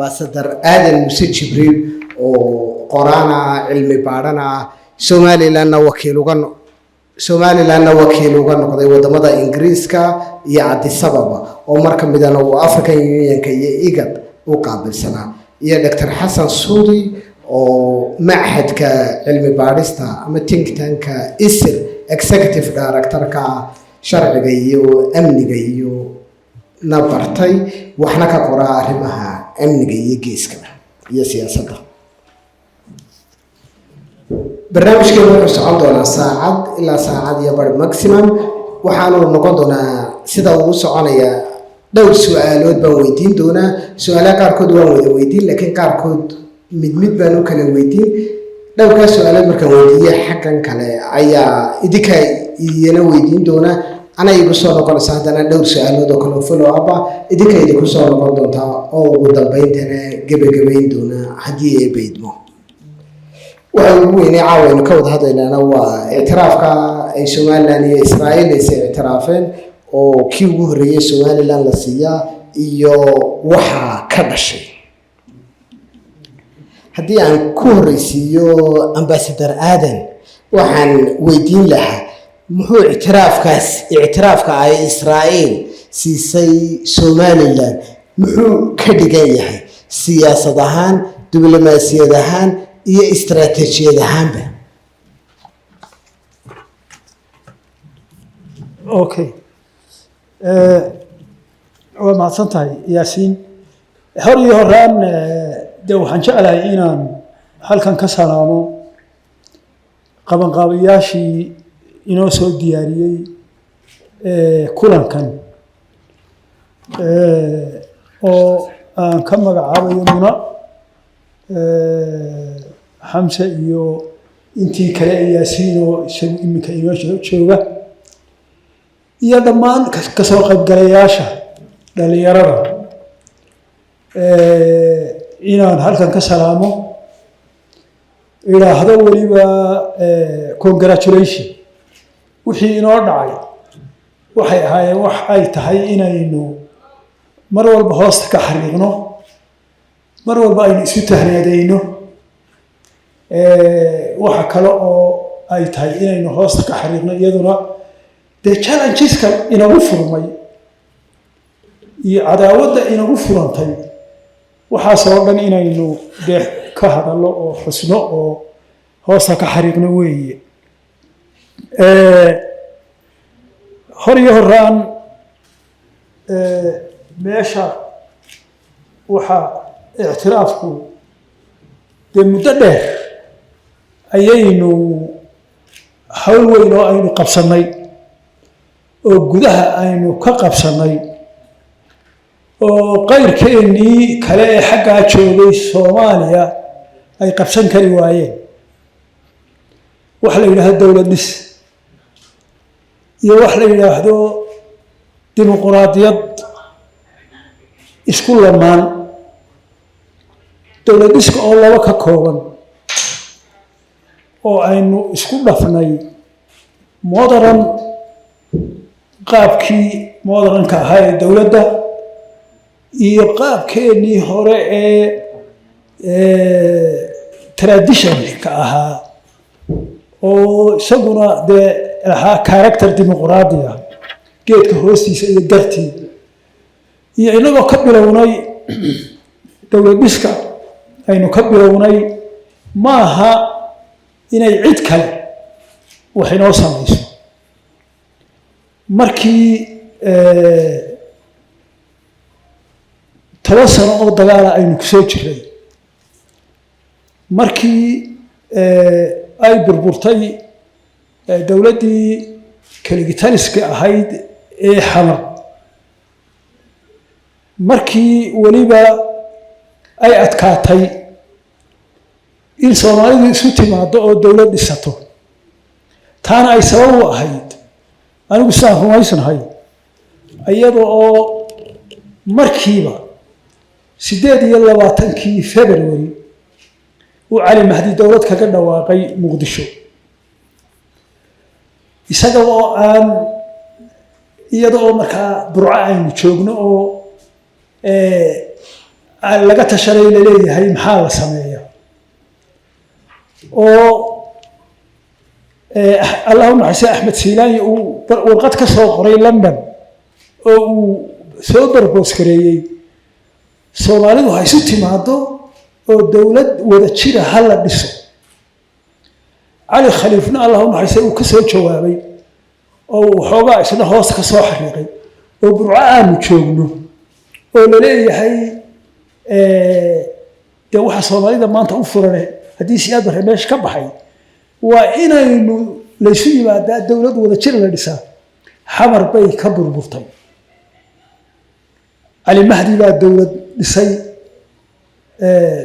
ambassador aadan muse jibriil oo qoraana cilmi baarana Somalilandna wakiil uga noqday wadamada Ingiriiska iyo Addis Ababa oo marka midana uu African Unionka iyo IGAD u qaabilsanaa iyo Dr. Xasan Suudi oo معهدka cilmi baarista ama think tanka ISIL executive director-ka sharciga iyo amniga iyo nabartay waxna ka qoraa arrimaha amniga iyo geeska iyo siyaasadda. barnaamijkeenu wuxuu socon doonaa saacad ilaa saacad iyo bar maximum waxaanu noqon doonaa sida uu soconaya dhowr su'aalood baan weydiin doonaa. su'aalaha qaarkood waan wada weydiin laakiin qaarkood mid baan u kala weydiin. dhowrka su'aalood markaan weydiiyo xaggan kale ayaa idinka idina weydiin doonaa. ana igu soo noqonaysa haddana dhowr su'aalood oo kale follow up idinka idinku soo noqon doontaa oo ugu dambeyntiina gebagabayn doonaa haddii ay beydmo. waxa ugu weynaa caawin ka wada hadlaynaa waa اعترافka ay Somaliland iyo Israel ay اعتراafeen oo kii ugu horeeyay Somaliland la siiyaa iyo waxa ka dhashay. haddii aan ku horeysiiyo ambassador aadan waxaan weydiin lahaa muxuu اعترافka ay Israel siisay Somaliland muxuu ka dhigan yahay siyaasad ahaan diblomaasiyad ahaan iyo istaraatiijiyad ahaanba. okay waa mahadsantahay Yaasiin. hor iyo horaan de waxaan jeclahay inaan halkan ka salaamo qabanqaabiyaashii inoo soo diyaariyey kulankan oo aan ka magacaabayo Muna Hamza iyo intii kale Yaasiin oo isagu iminka inoo jooga iyo dhammaan ka soo qaybgalayaasha dhalinyarada inaan halkan ka salaamo ilaahdo waliba congratulation wixii inoo dhacay waxay ahaayeen wax ay tahay inaynu mar walba hoosta ka xariiqno mar walba aynu isu tahneedayno waxa kale oo ay tahay inaynu hoosta ka xariiqno iyaduna de challengeska inagu furmay iyo cadaawadda inagu furantay waxaasoo dhan inaynu de ka hadallo oo xusno oo hoosta ka xariiqno weeye. hor iyo horaan meesha waxa اعترافku de muddo dheer ayaynu hawl weyn oo aynu qabsanay oo gudaha aynu ka qabsanay oo qayrkeennii kale ee xaggaa joogay Soomaaliya ay qabsan kari waayeen. wax la yidhaahdo dowlad dhis iyo wax la yidhaahdo dimuqraadiyad isku lamaan. dowlad dhiska oo laba ka kooban oo aynu isku dhafnay modern qaabkii modernka ahaa ee dowladda iyo qaabkeennii hore ee traditionka ahaa oo isaguna dee ahaa character dimuqraadiya geedka hoostiisa iyo gartii iyo inagoo ka bilownay dowlad dhiska aynu ka bilownay maaha inay cid kale wax inoo samayso. markii 10 sano oo dagaala aynu ku soo jiray markii ay burburtay dowladdii kaligitaniska ahayd ee xamar markii waliba ay adkaatay in Soomaalidu isu timaado oo dowlad dhisato taana ay sabab u ahayd anigu saan rumaysanahay iyadoo oo markiiba 28 February uu Cali Mahdi dowlad kaga dhawaaqay Muqdisho isaga oo aan iyadoo markaa Burco aynu joogno oo laga tashaday la leeyahay maxaa la sameeyaa oo allahu naxariis axmed siilaani uu warqad ka soo qoray london oo uu soo barboos gareeyey soomaalidu ha isu timaado oo dowlad wada jira ha la dhiso cali khaliifna allahu naxariis uu ka soo jawaabay oo waxoogaa isna hoos ka soo xariiqay oo burco aanu joogno oo la leeyahay dee waxa soomaalida maanta u furane haddii siyaad barre meesha ka baxay waa inaynu laysu yimaadaa dowlad wada jir la dhisaa xamar bay ka burburtay cali mahdi baa dowlad dhisay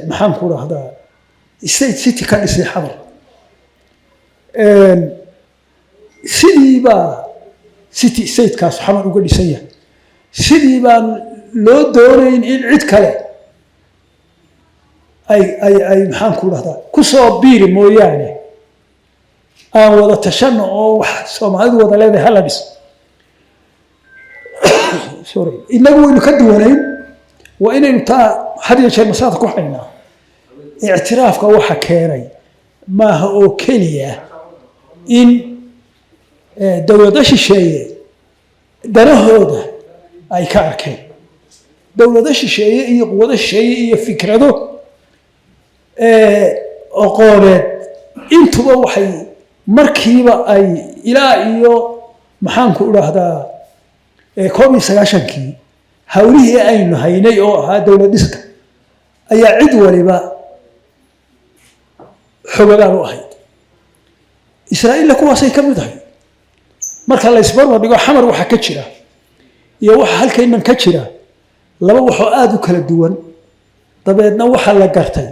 maxaan ku dhahdaa state city ka dhisay xamar sidii baa city statekaas xamar uga dhisan yahay sidii baan loo doonayn in cid kale ay maxaan ku dhahdaa kusoo biiri mooyaane aan wada tashano oo wax soomaalidu wada leedahay hala dhiso inagu waynu ka duwanayn waa inaynu taa had iyo jeer masaada ku haynaa ictiraafka waxa keenay maaha oo keliya in dowlado shisheeye danahooda ay ka arkeen dowlado shisheeye iyo quwado shisheeye iyo fikrado aqooneed intuba waxay markiiba ay ilaa iyo maxaan ku dhahdaa 1991kii hawlihii aynu haynay oo ahaa dowlad dhiska ayaa cid waliba xogagaan u ahayd israa'iilla kuwaasay ka mid ahayd marka la isbarbar dhigo xamar waxa ka jira iyo waxa halkaynan ka jira laba waxoo aada u kala duwan dabeedna waxaa la gartay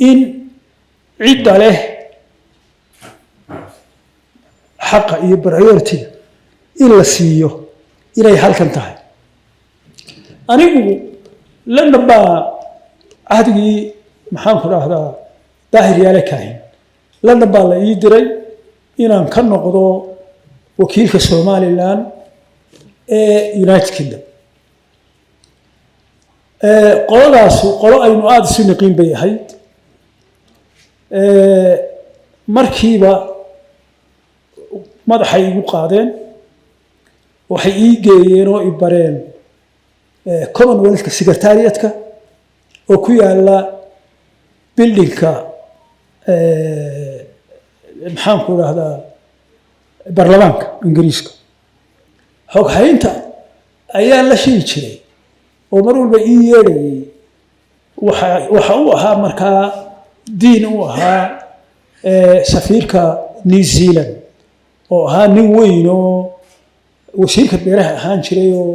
in cidda leh xaqa iyo priority in la siiyo inay halkan tahay anigu london baa cahdigii maxaan ku dhahdaa daahir yaale kaahin london baa la ii diray inaan ka noqdo wakiilka somaliland ee united kingdom qoladaasu qolo aynu aada isu niqiin bay ahayd markiiba madaxay igu qaadeen waxay ii geeyeen oo i bareen commonwealthka secretariatka oo ku yaala buildingka maxaan ku dhahdaa baarlamaanka ingiriiska xoghaynta ayaan la shiri jiray oo mar walba ii yeedhayay waxa uu ahaa markaa diin u ahaa safiirka new zealand oo ahaa nin weyn oo wasiirka beeraha ahaan jiray oo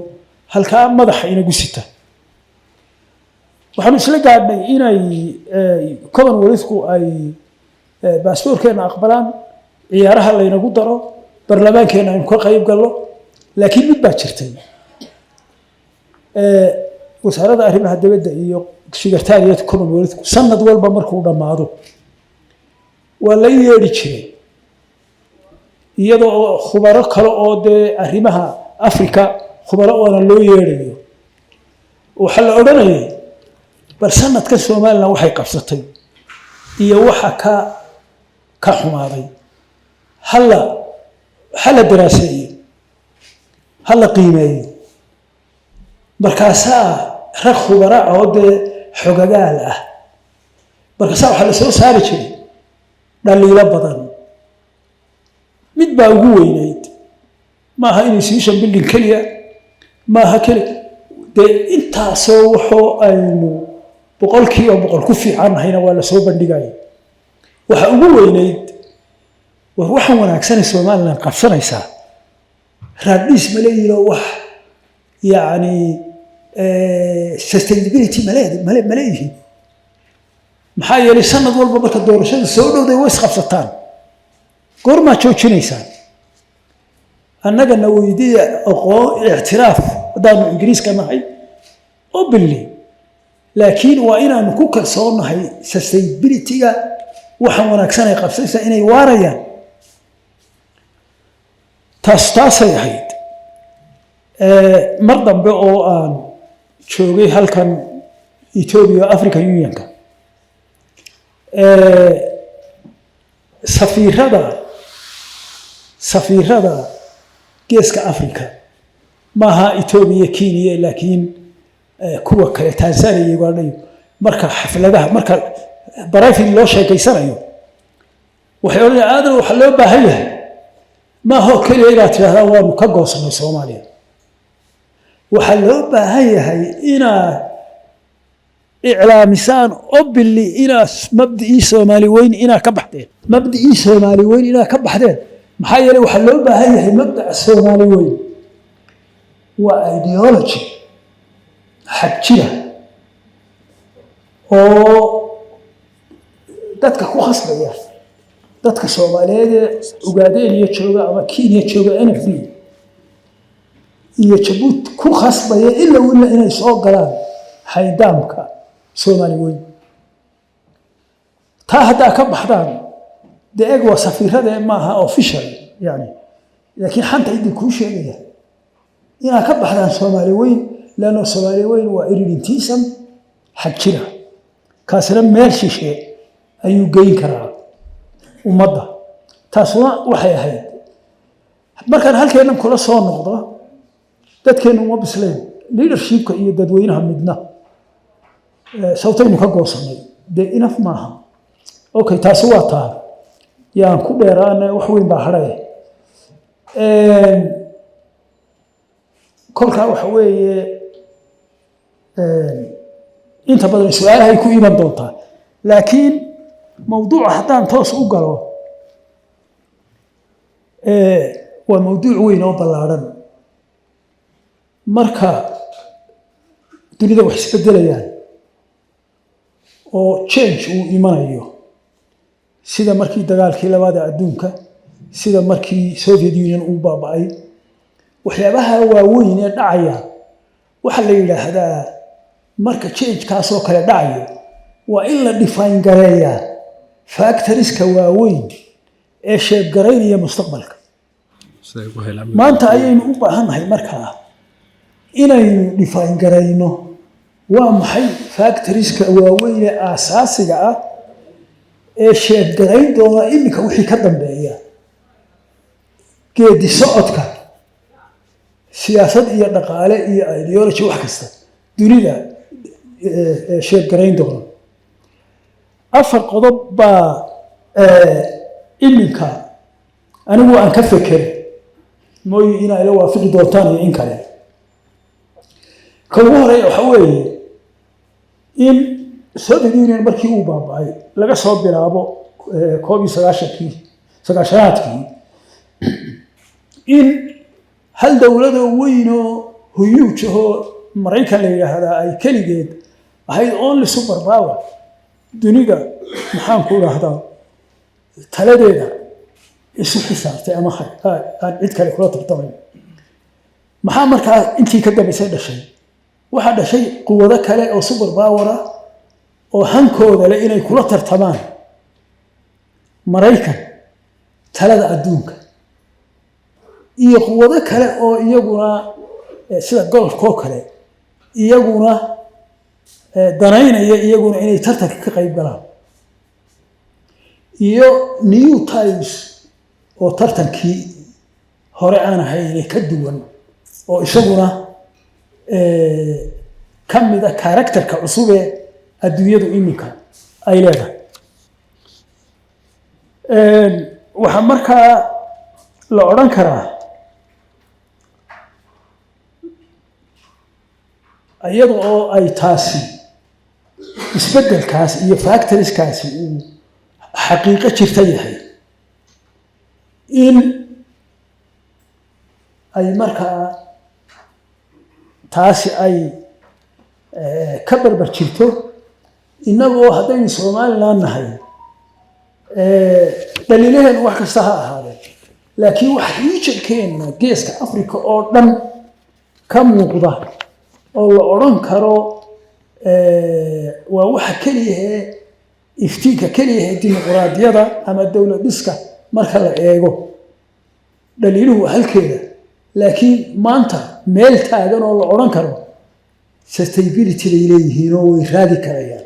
halkaa madaxa inagu sita waxaanu isla gaadhnay inay commonwealthku ay baasboorkeena aqbalaan ciyaaraha laynagu daro barlamaankeena aynu ka qayb gallo laakiin mid baa jirtay wasaaradda arrimaha dibadda iyo secretariatka commonwealthku sanad walba markuu dhammaado waa la yeedhi jiray iyadoo khubaro kale oo dee arrimaha africa khubaro oona loo yeedhayo waxaa la odhanayay bal sanadka somaliland waxay qabsatay iyo waxa ka xumaaday hala daraaseeyo hala qiimeeyo markaasaa rag khubara oo dee xogagaal ah markaasaa waxaa la soo saari jiray dhaliilo badan mid baa ugu weynayd maaha institution building keliya maaha keliya dee intaasoo waxoo aynu 100% ku fiicannahayna waa la soo bandhigaya waxa ugu weynayd war waxaan wanaagsanay somaliland qabsanaysaa raadhiis ma leeyihiin wax yacni sustainability ma leeyihiin maxaa yeelay sanad walba marka doorashada soo dhowday way isqabsataan goormaa joojinaysaan annagana weydiiya aqoon ictiraaf haddaanu ingiriiska nahay oo billi laakiin waa inaanu ku kalsoonahay sustainability-ga waxaan wanaagsan ay qabsanaysaa inay waarayaan taasay ahayd mar dambe oo aan joogay halkan Ethiopia African Unionka safiirada geeska Afrika maaha Ethiopia Kenya laakiin kuwa kale Tanzania iyo Uganda marka xafladaha marka barafin loo sheekeysanayo waxay oranayaan waxa loo baahan yahay ma ho kaliya inaad tiraahdaa waanu ka goosanay Soomaaliya waxa loo baahan yahay inaad إعلاميسان أبلي إلى مبدئي سومالي وين إلى كبحدين مبدئي سومالي وين إلى كبحدين محايلة وحلو بها هي مبدأ السومالي وين وأيديولوجي حكيها أو دتك كو خصبة يا دتك سومالية وقادين يتشوغا أما كين يتشوغا أنا في يتشبوت كو خصبة إلا وإلا إنا يسوق قلان حيدامك Soomaali weyn taa hadda ka baxdaan deeg waa safiirada maaha official yani laakiin xanta idin ku sheegaya ina ka baxdaan Soomaali weyn laano Soomaali weyn waa iridintiisan xajira kaasna meel shishe ayuu geyn karaa ummadda taasuna waxay ahayd markaan halkeenan kula soo noqdo dadkeenu ma bisleen leadershipka iyo dadweynaha midna صوتين كقوسني ده إنف معها أوكي تاسواتها يعني كل إيران وحوين بحرية كل كوحوي أنت بدل السؤال هيكون إيمان دوتا لكن موضوع حتى توس أقرأ وموضوع وين أو بالعرن مركا تريد وحسب الدليل oo change uu imanayo sida markii dagaalkii labaad adduunka sida markii Soviet Union uu baaba'ay waxyaabaha waaweyn ee dhacaya waxa la yiraahdaa marka change kaas oo kale dhacayo waa in la define gareeyaa factorieska waaweyn ee shape gareynaya mustaqbalka maanta ayaynu u baahanahay markaa inaynu define gareyno ومحي فاكتوريسك واوين اساسيga ah ee sheeg gareyn doona imika wixii ka dambeeya geedi socodka siyaasad iyo dhaqaale iyo ideology wax kasta dunida sheeg gareyn doona afar qodob ba imika anigu aan ka fikir mooy ina ila waafaqi doontaan in kale كل مرة يحوي إن Soviet Union markii uu baaba'ay laga soo bilaabo koob sagaashanaadkii in hal dawlad weyn oo huge oo Mareykan la yiraahdaa ay kaligeed ahayd only super power dunida maxaan ku raahdaa taladeeda isu xisaabtay ama aan cid kale kula tartamay maxaa markaa intii ka dambeysay dhashay waxa dhashay quwado kale oo super power ah oo hankooda leh inay kula tartamaan Mareykan talada adduunka iyo quwado kale oo iyaguna sida golfka kale iyaguna danaynaya iyaguna inay tartanka ka qayb galaan iyo New Times oo tartankii hore aan ahayn ka duwan oo isaguna kamida karakterka cusub ee adduunyadu imika ay leedahay waxa markaa la oran karaa ayada oo ay taasi isbedelkaas iyo factorieskaasi uu xaqiiqo jirta yahay in ay markaa taasi ay ka barbar jirto inagoo haddaynu Soomaaliland nahay daliilaheen wax kasta ha ahaadeen laakiin wax regionkeena geeska Afrika oo dhan ka muuqda oo la oran karo waa waxa kaliya iftiinka kaliya dimuqraadiyada ama dawlad dhiska marka la eego daliiluhu halkeeda laakiin maanta meel taagan oo la oran karo sustainability bay leeyihiin oo way raadi karayaan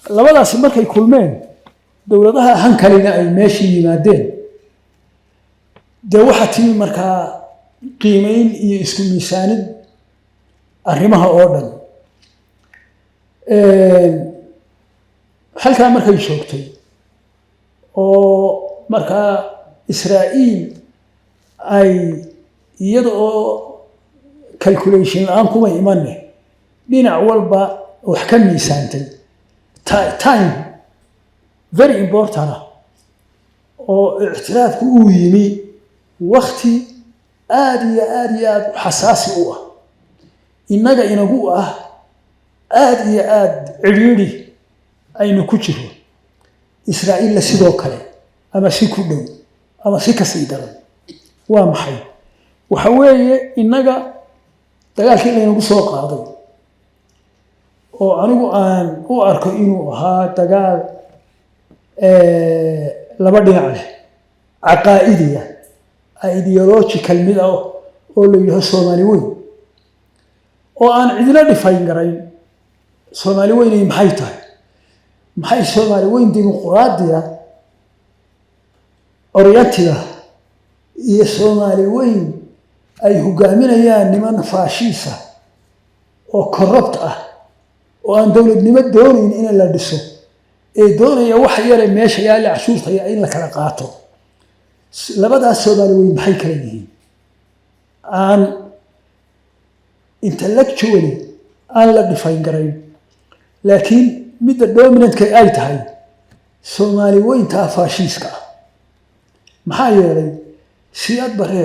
labadaasi markay kulmeen dowladaha hankalina ay meeshii yimaadeen dee waxaa timi markaa qiimeyn iyo isku miisaanid arrimaha oo dhan halkaa markay joogtay oo markaa Israa'iil ay iyada oo calculation la'aan kuma imanne dhinac walba wax ka miisaantay time very important oo ictiraafku uu yimi waqti aad iyo aad xasaasi u ah innaga inagu ah aad iyo aad ciriiri aynu ku jiro Israa'iil sidoo kale ama si ku dhow ama si ka sii daran waa maxay waxa weeye innaga dagaalkii laynagu soo qaaday oo anigu aan u arko inuu ahaa dagaal laba dhinac leh caqaa'idiya ideological mid ah oo la yidhaahdo Soomaali weyn oo aan cidina dhifayn garayn Soomaali weyn maxay tahay maxay Soomaali weyn dimuqraadiya orientiga iyo Soomaali weyn ay hogaaminayaan niman faashiisa oo corrupt ah oo aan dowladnimo doonayn in la dhiso ee doonaya wax yar meesha yaala cashuurta in la kala qaato labadaas Soomaali weyn maxay kala yihiin aan intellectually aan la dhifayn garayn laakiin midda dominant ay tahay Soomaali weynta faashiiska maxaa yeelay siyaad bare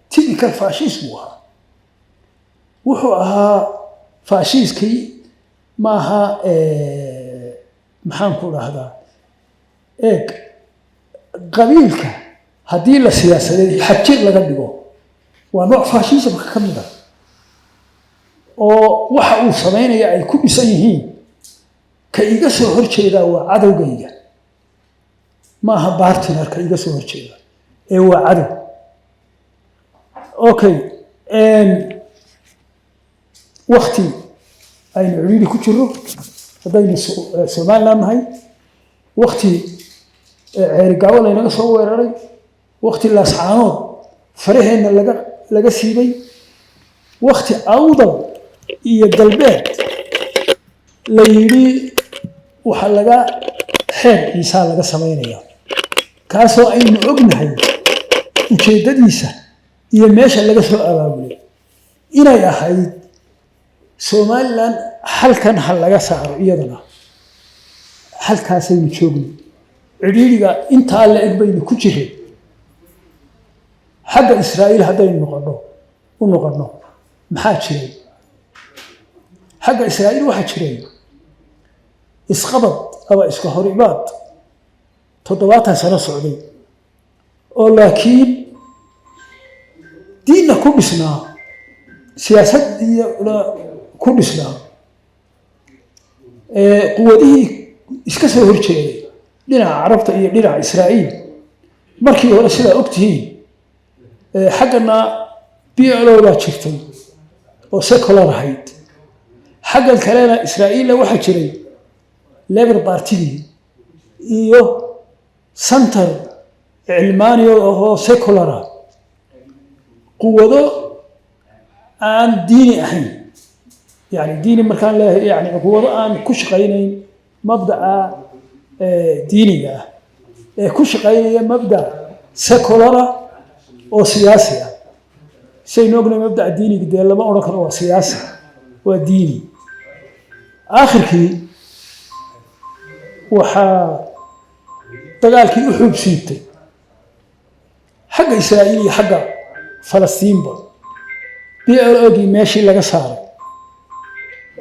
typical fascism wuxuu ahaa fashiskii maaha maxaan ku dhahdaa eeg qabiilka haddii la siyaasadeed xajir laga dhigo waa nooc fascism ka mid ah oo waxa uu sameynaya ay ku dhisan yihiin ka iga soo horjeeda waa cadowgayga maaha partner ka iga soo horjeeda ee waa cadow okay waqti aynu ciriiri ku jiro haddaynu Somaliland nahay waqti ceerigaabo laynaga soo weeraray waqti laascaanood faraheena laga siibay waqti awdal iyo galbeed la yidhi waxa laga xeer ciisa laga sameynaya kaasoo aynu ognahay ujeedadiisa iyo meesha laga soo abaabulay inay ahayd Somaliland halkan hal laga saaro iyadana halkaasaynu joogno ciriiriga intaa la eg baynu ku jireen xagga Israa'iil haddaynu noqono maxaa jiray xagga Israa'iil waxa jiray isqabad ama iska horimaad 70 sano socday oo laakiin diinna ku dhisnaa siyaasad iyo ku dhisnaa quwadihii iska soo horjeeday dhinaca carabta iyo dhinaca Israa'iil markii hore sidaa ogtihiin xaggana PLO baa jirtay oo secular ahayd xaggan kalena Israa'iil waxa jiray Labour Party iyo center cilmaaniyo oo secular quwado aan diini ahayn yani diini markaan leeyahay yani quwado aan ku shaqaynayn mabda'a diiniga ee ku shaqaynaya mabda secular oo siyaasi ah shay noogna mabda diiniga de lama oran karo waa siyaasi waa diini aakhirkii waxa dagaalkii u xubsiitay xagga Israa'iil iyo xagga Falastiinba PLO-gii meeshii laga saaray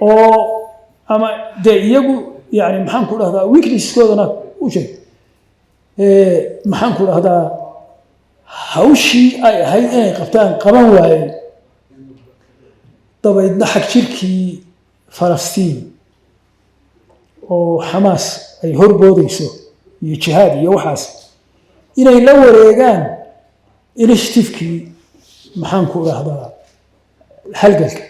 oo ama de iyagu yani maxaan ku dhahdaa weaknesskoodana u jeed maxaan ku dhahdaa hawshii ay ahayd inay qabtaan qaban waayeen dabaydna xag jirkii Falastiin oo Xamaas ay horboodayso iyo jihaad iyo waxaas inay la wareegaan initiative-kii maxaan ku dhahdaa halgalka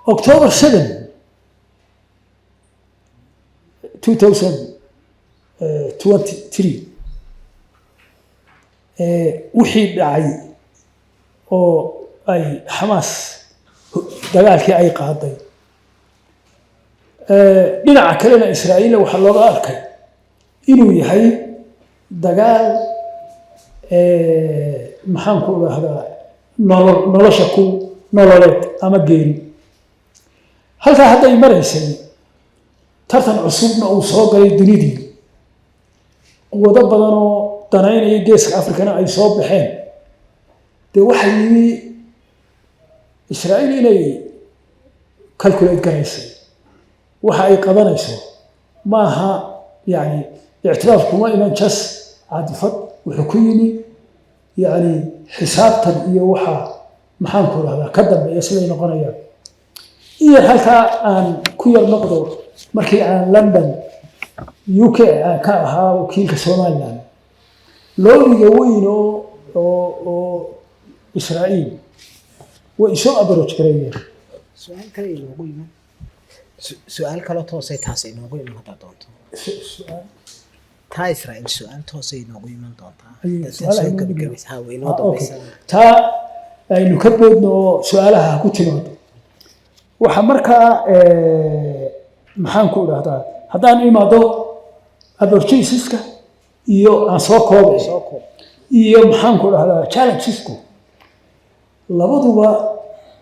October 7 2023 wixii dhacay oo ay Xamaas dagaalkii ay qaaday dhinaca kalena Israa'iil waxa looga arkay inuu yahay dagaal maxaan ku raahdaa nolosha ku nololeed ama geeri halkaa hadday maraysay tartan cusubna uu soo galay dunidii quwado badan oo danaynaya geeska Afrikana ay soo baxeen dee waxay yimi Israa'iil inay calculate garaysay waxa ay qabanayso maaha yani اعتراف كما إن جس عاطفة وحكيني يعني حسابتا يوحى محن كل هذا كذب يسلي نقنيا إيه هلكا أن كير نقدر مركي عن لندن UK كها وكيل كسومالان لو يجوينه أو إسرائيل وإسوا أبرج كريه سؤال كريه نقول ما سؤال كلا توصي تحسين نقول ما تعطونه سؤال تا إسرائيل سؤال توصي نقول من أي تعطى سؤال كبيس هاوي نوضو بس تا نكبر إنه سؤالها كتير وحمركا محن كل هذا أنا ما دو أبرشي سيسكا يو أسوكو يو محن كل هذا challenge سيسكو لابد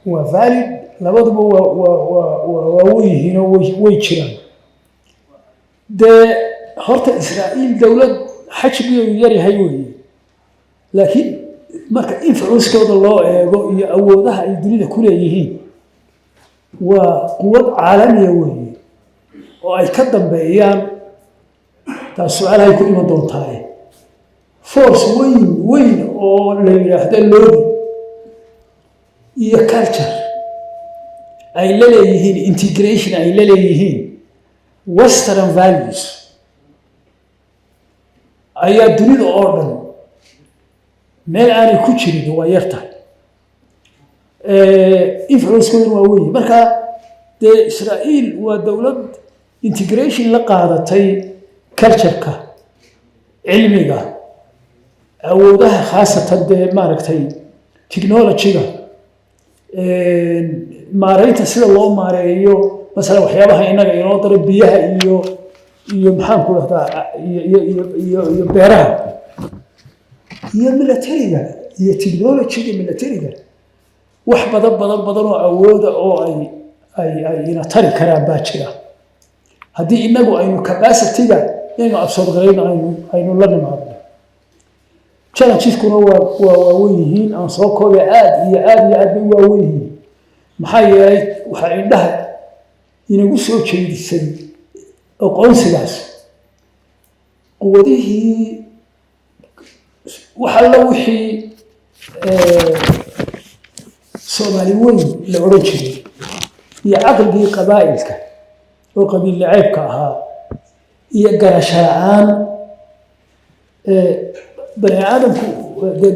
وفالid لابد وويه هنا ويشيلان ده هرت إسرائيل دولة حجبي يري هيوي لكن ما إنفلونس كود الله أولها الدنيا كلها يهين وقوة عالمية وهي وأي كذب بأيام السؤال هيكون ما دون تاي فورس وين أو اللي هذا اللون هي culture أي لا يهين integration أي لا يهين western values أي الدنيا أوردن meel aanay ku jirin waa yartahay influence-koodu waa weyn marka dee Israa'iil waa dowlad integration la qaadatay culture-ka cilmiga awoodaha khaasatan dee maaragtay technology-ga maareynta sida loo maareeyo masala waxyaabaha inaga inoo daro biyaha iyo maxaan ku rahdaa iyo beeraha iyo militariga iyo technology militariga wax badan oo awooda oo ay ina tari karaan baa jira haddii inagu aynu capacity-ga inaynu absorb garayno aynu la nimaadno challenges-kuna waa weyn yihiin aan soo koobay aad bay waa weyn yihiin maxaa yeelay waxaa indhaha inagu soo jeedisay aqoonsigaas quwadihii وحلا وحي سومالي وين لعرجي يعقل بي قبائلك وقبيل لعيبك ها يقرشان بني آدم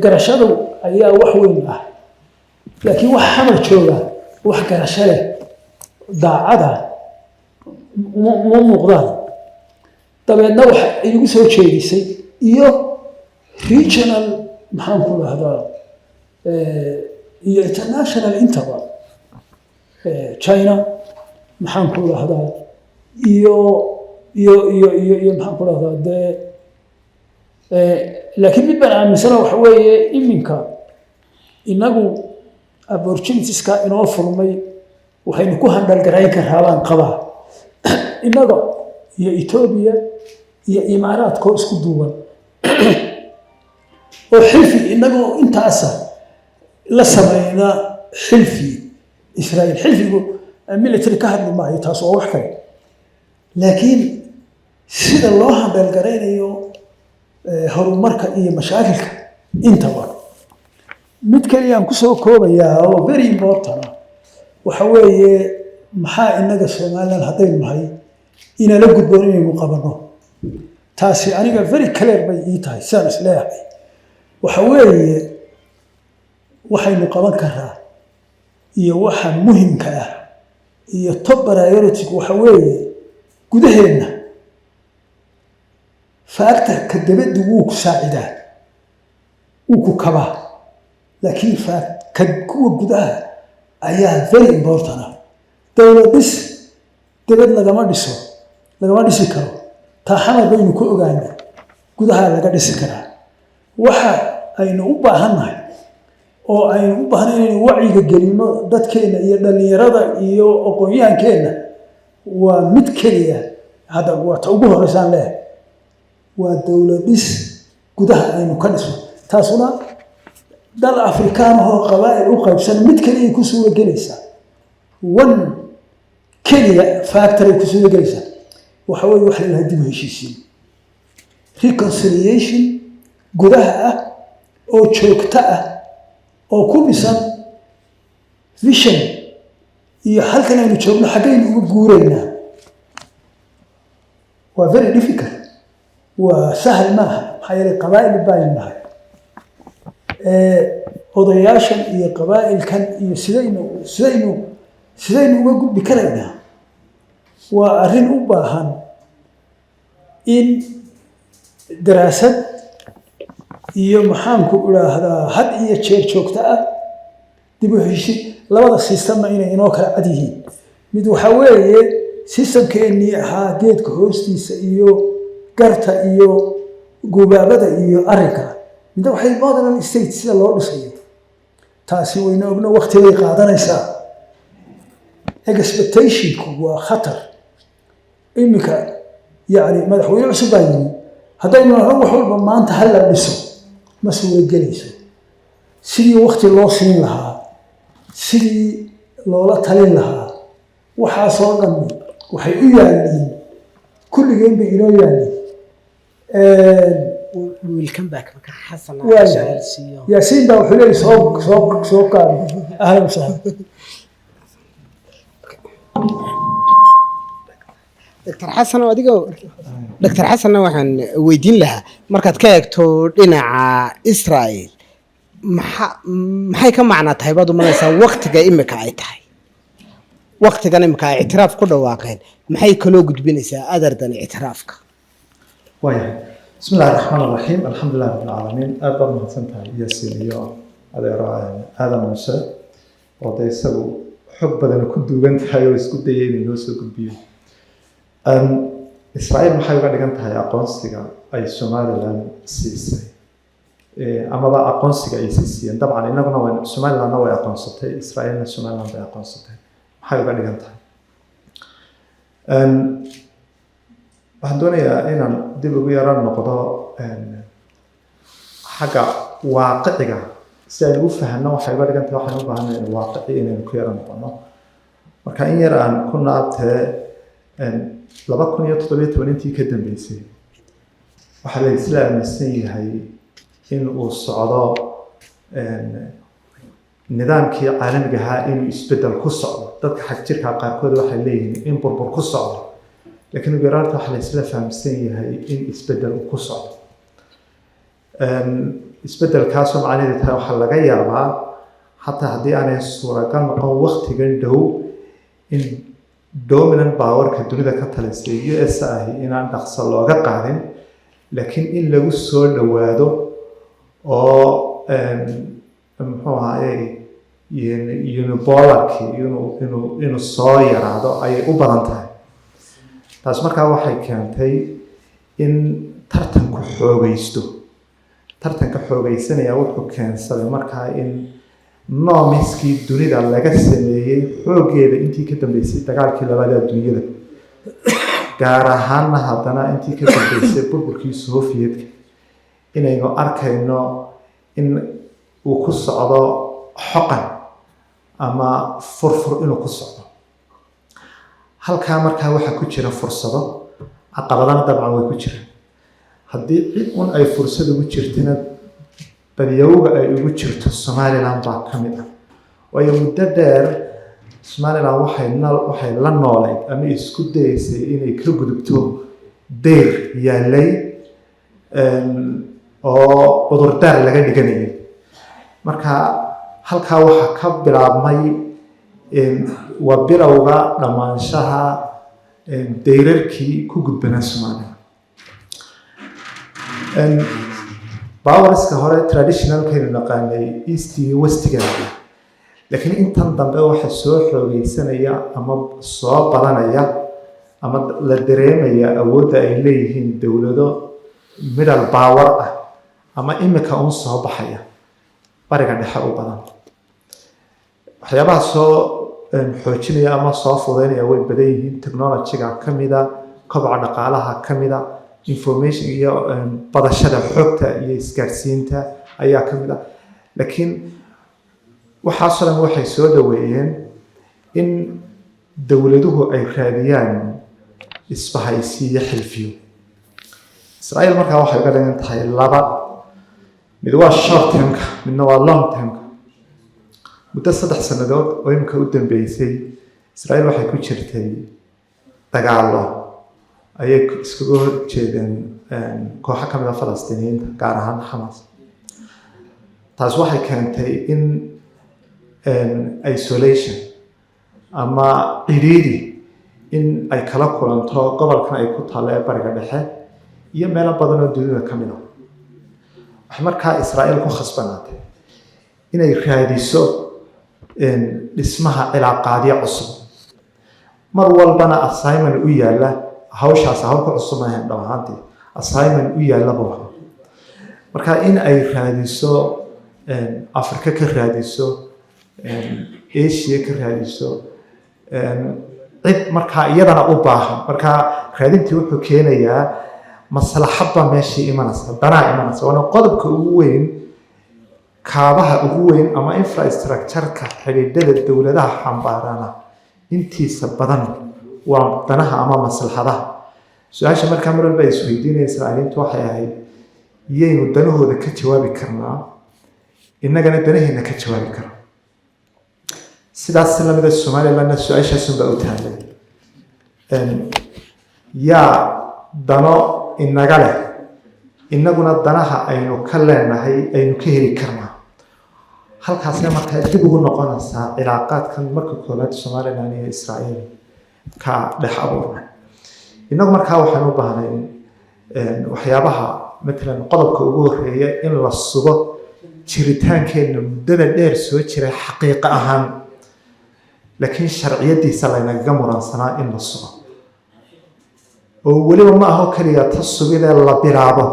قرشانو أيها وحوين له لكن وح حمل شوغا وح قرشانه ضاعدا مو مقدار طبعا نوح يقول شيء سي regional maxaan ku rahdaa iyo international intaba China maxaan ku rahdaa iyo maxaan ku rahdaa dee laakiin mid baan aaminsana waxa weeye iminka inagu opportunitiska inoo furmay waxaynu ku handalgarayn karaa baan qabaa inaga iyo Ethiopia iyo Imaaraadkoo isku duuban وحلفي إنه أنت أصلا لسمينا حلفي إسرائيل حلفي الميليتري كهد ما يتصور وحكي لكن سيد الله بالقرين يو هرو مركا إيه مشاكل أنت بار متكلي عن كسو كوبا يا هو very important وحوي محا إنك سومالا هذين محي إن لقد بني مقابله تاسي أنا very clear بيتاي سانس لا وحوي waxaynu qaban karaa iyo waxa muhiimka ah iyo top priority waxa weeye gudaheena factor ka dabadda wuu ku saacidaa wuu ku kabaa laakiin ka kuwa gudaha ayaa very important ah dowlad dhis dabad lagama dhisi karo taa xamar baynu ku ogaanaa gudaha laga dhisi karaa waxa aynu u baahannahay oo aynu u baahnay inaynu wacyiga gelino dadkeena iyo dhallinyarada iyo aqoon-yahankeenna waa mid keliya hadda waa ta ugu horeysaan leehay waa dowlad dhis gudaha aynu ka dhisno taasuna dal afrikaan ahoo qabaa'il u qaybsan mid keliya ku suura gelaysaa one keliya factor ay ku suura gelaysaa waxa weeye waxa la yidhaha dib u heshiisiin reconciliation gudaha ah oo joogto ah oo ku dhisan vision iyo halkan aynu joogno xaggaynu uga guuraynaa waa very difficult waa sahal maaha maxaa yeelay qabaa'il baynu nahay odayaashan iyo qabaa'ilkan iyo sidaynu uga gudbi karaynaa waa arrin u baahan in daraasad iyo maxaanku idhaahdaa had iyo jeer joogto ah dib u heshiin labada systemna inay inoo kala cad yihiin mid waxaa weeye systemkeennii ahaa geedka hoostiisa iyo garta iyo gubaabada iyo arrinka midna waxay modern state sida loo dhisayo taasi wayna ogno waqtigay qaadanaysaa expectationku waa khatar iminka yacni madaxweyne cusub baa yimi haddaynu nahno wax walba maanta hal la dhiso ma suuragelayso sidii waqti loo siin lahaa sidii loola talin lahaa waxaasoo dhan waxay u yaalliin kulligeen bay inoo yaalliin yaasiin baa wuxuu leeyahy soo qaadi ahlan wasahlan Dr. Xasan waxaan weydiin lahaa markaad ka eegto dhinaca Israel maxay ka macno tahay baad u malaysaa waqtiga imika ay tahay waqtigan imika ay ictiraaf ku dhawaaqeen maxay kaloo gudbinaysaa adardan ictiraafka بسم الله الرحمن الرحيم الحمد لله رب العالمين أبا مهتمتها ياسين يا هذا موسى وده سبب حب بدنا كنت جنت هاي ويسكت ديني نوسو كبير إسرائيل ما حاجة جنت هاي أقنصتها أي سومالي لان سيسي أما بقى أقنصتها أي سيسي طبعا إننا كنا سومالي لان نوع أقنصتها إسرائيل سومالي لان بأقنصتها ما حاجة جنت هاي waxaan doonayaa inaan dib ugu yaraan noqdo xagga waaqiciga si aynu u fahanno waxay uga dhigan tahay waxaan u baahanahay waaqici inaynu ku yara noqono marka in yar aan ku naabtee 2017 intii ka dambeysay waxaa la isla aaminsan yahay in uu socdo nidaamkii caalamiga ahaa inuu isbeddel ku socdo dadka xag jirka qaarkood waxay leeyihiin in burbur ku socdo لكن الجرارة واحد يصير فهم سيء هاي إن إسبدل وقصة إسبدل كاسم عليه ده وحلا جاي أربعة حتى هدي أنا الصورة كان أو وقت جندو إن دومينان باور كدنيا ده كتلسي US هي إن عند أقصى الله قاعدين لكن إن لو الصور لواده أو هو هاي ينبالك إنه صاير هذا أي أوبرانته taas markaa waxay keentay in tartanku xoogaysto tartanka xoogaysanaya wuxuu keensaday markaa in noomiskii dunida laga sameeyey xoogeeda intii ka dambeysay dagaalkii labaad ee duniyada gaar ahaanna haddana intii ka dambeysay burburkii Soviyetka inaynu arkayno in uu ku socdo xoqan ama furfur inuu ku socdo halkaa markaa waxaa ku jira fursado caqabadana dabcan way ku jiraan haddii cid un ay fursad ugu jirtina badyawga ay ugu jirto Somaliland baa ka mid ah waayo muddo dheer Somaliland waxay la noolayd ama isku dayaysay inay ka gudubto deyr yaalay oo cudurdaar laga dhiganayo marka halkaa waxaa ka bilaabmay waa bilowga dhammaanshaha dayrarkii ku gudbanaa Soomaaliya. Powerska hore traditionalkaynu naqaanay east iyo westiga, laakiin intan dambe waxa soo xoogaysanaya ama soo badanaya ama la dareemaya awoodda ay leeyihiin dowlado middle power ah ama imika uun soo baxaya bariga dhexe u badan. waxyaabaha soo xoojinaya ama soo fududeynaya way badan yihiin. Technology-ga ka mida, koboca dhaqaalaha ka mida, information iyo badashada xogta iyo isgaarsiinta ayaa ka mid ah. laakiin waxaasoo dhan waxay soo dhaweeyeen in dowladuhu ay raadiyaan isbahaysiyo xilfiyo. Israa'iil markaa waxay uga dhigan tahay laba, mid waa short termka, midna waa long termka. muddo 3 sannadood oo imika u dambeysay Israa'iil waxay ku jirtay dagaallo ayay iskaga horjeedeen kooxo ka mid ah Falastiiniyiinta, gaar ahaan Xamaas. taas waxay keentay in isolation ama cidhiidhi in ay kala kulanto gobolkan ay ku taalla ee bariga dhexe iyo meelo badan oo dunida ka mid ah. waxay markaa Israa'iil ku khasbanaatay inay raadiso dhismaha cilaaqaadyo cusub. mar walbana assignment u yaalla, hawshaas hawl ku cusub maahan dhab ahaantii, assignment u yaallaba waxa. marka in ay raadiso Afrika ka raadiso, Asia ka raadiso, cid markaa iyadana u baahan. marka raadintii wuxuu keenayaa maslaxadba meeshii imanaysa, danaa imanaysa. waana qodobka ugu weyn, kaabaha ugu weyn ama infrastructure-ka xidhiidhada dowladaha xambaarana intiisa badan waa danaha ama maslaxadaha. su-aasha markaa mar walba ay isweydiinaysa Israa'iiliintu waxay ahayd, yaynu danahooda ka jawaabi karnaa, innagana danaheena ka jawaabi karna. sidaas lamida Somalilandna su-aashaasunbaa u taallay. yaa dano inaga leh, innaguna danaha aynu ka leenahay aynu ka heli karnaa. halkaasna markaa dib ugu noqonaysaa cilaaqaadkan marka koowaad Somaliland iyo Israa'iil ka dhex abuurmay. innagu markaa waxaan u baahnay waxyaabaha matalan qodobka ugu horreeya in la sugo jiritaankeenna muddada dheer soo jiray xaqiiqo ahaan, laakiin sharciyadiisa laynagaga muransanaa in la sugo. oo weliba ma aho keliya ta sugidee la bilaabo.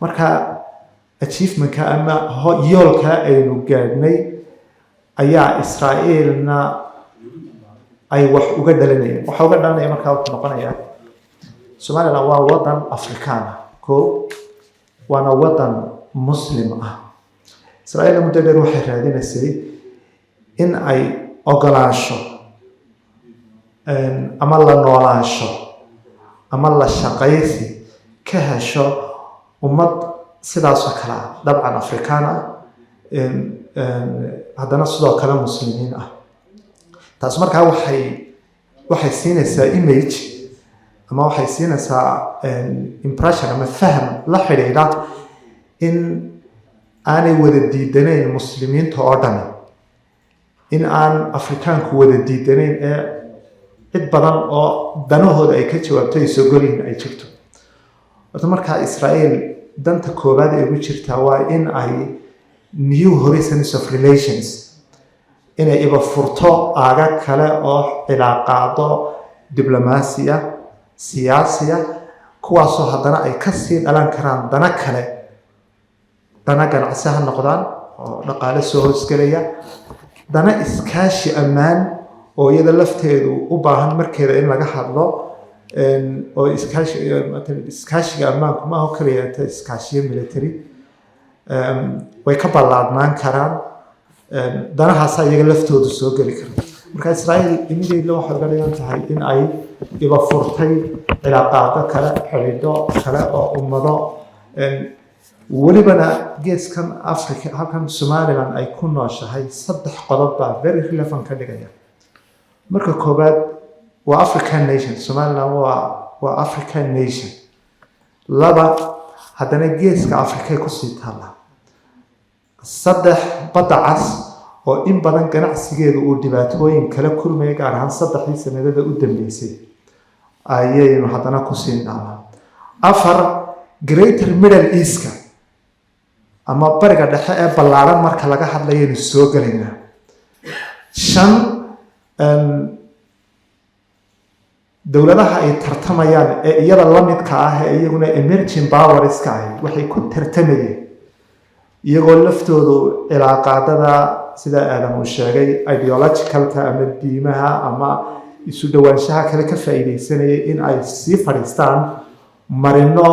marka achievementka ama yoolka aynu gaadhnay ayaa Israa'iilna ay wax uga dhalinayeen. waxa uga dhalinaya markaa wuxuu noqonayaa Somaliland waa wadan Afrikaan ah, waana wadan Muslim ah. Israa'iil muddo dheer waxay raadinaysay in ay ogolaansho ama la noolaansho ama la shaqaysi ka hesho ummad sidaasoo kale ah, dabcan Afrikaan ah, haddana sidoo kale muslimiin ah. taas markaa waxay siinaysaa image ama waxay siinaysaa impression ama faham la xidhiidha in aanay wada diidanayn muslimiinta oo dhan, in aan Afrikaanku wada diidanayn ee cid badan oo danahooda ay ka jawaabto ay soo goliin ay jirto. horta markaa Israa'iil danta koowaad ay ugu jirtaa waa in ay new horizons of relations, inay iba furto aaga kale oo cilaaqaado diblomaasiya, siyaasiya, kuwaasoo haddana ay kasii dhalan karaan dana kale, dana ganacsi ha noqdaan oo dhaqaale soo hoosgelaya, dana iskaashi ammaan oo iyada lafteedu u baahan markeeda in laga hadlo. oo iskaashiga ammaanku ma aho kaliya ta iskaashiyo military, way ka ballaadnaan karaan. danahaasaa iyaga laftoodu soo geli karta. marka Israa'iil immediately waxay uga dhigan tahay in ay iba furtay cilaaqaado kale, xidhiidho kale oo ummado, welibana geeskan Africa halkan Somaliland ay ku nooshahay 3 qodob baa very relevant ka dhigaya. marka koobaad waa African nation, Somaliland waa African nation. 2 haddana geeska Afrika ku sii taala. 3 badda cas oo in badan ganacsigeedu uu dhibaatooyin kala kulmaya gaar ahaan 3 sanadada u dambeysay ayaynu haddana ku siin doonaa. 4 Greater Middle East ama bariga dhexe ee ballaaran marka laga hadlayaynu soo galaynaa. 5 dowladaha ay tartamayaan ee iyada la midka ah ee iyaguna emerging powers ka ah waxay ku tartamayeen iyagoo laftoodu cilaaqaadada sida aadan uu sheegay ideologicalka ama diimaha ama isu dhawaanshaha kale ka faa'iideysanayay in ay sii fadhiistaan marino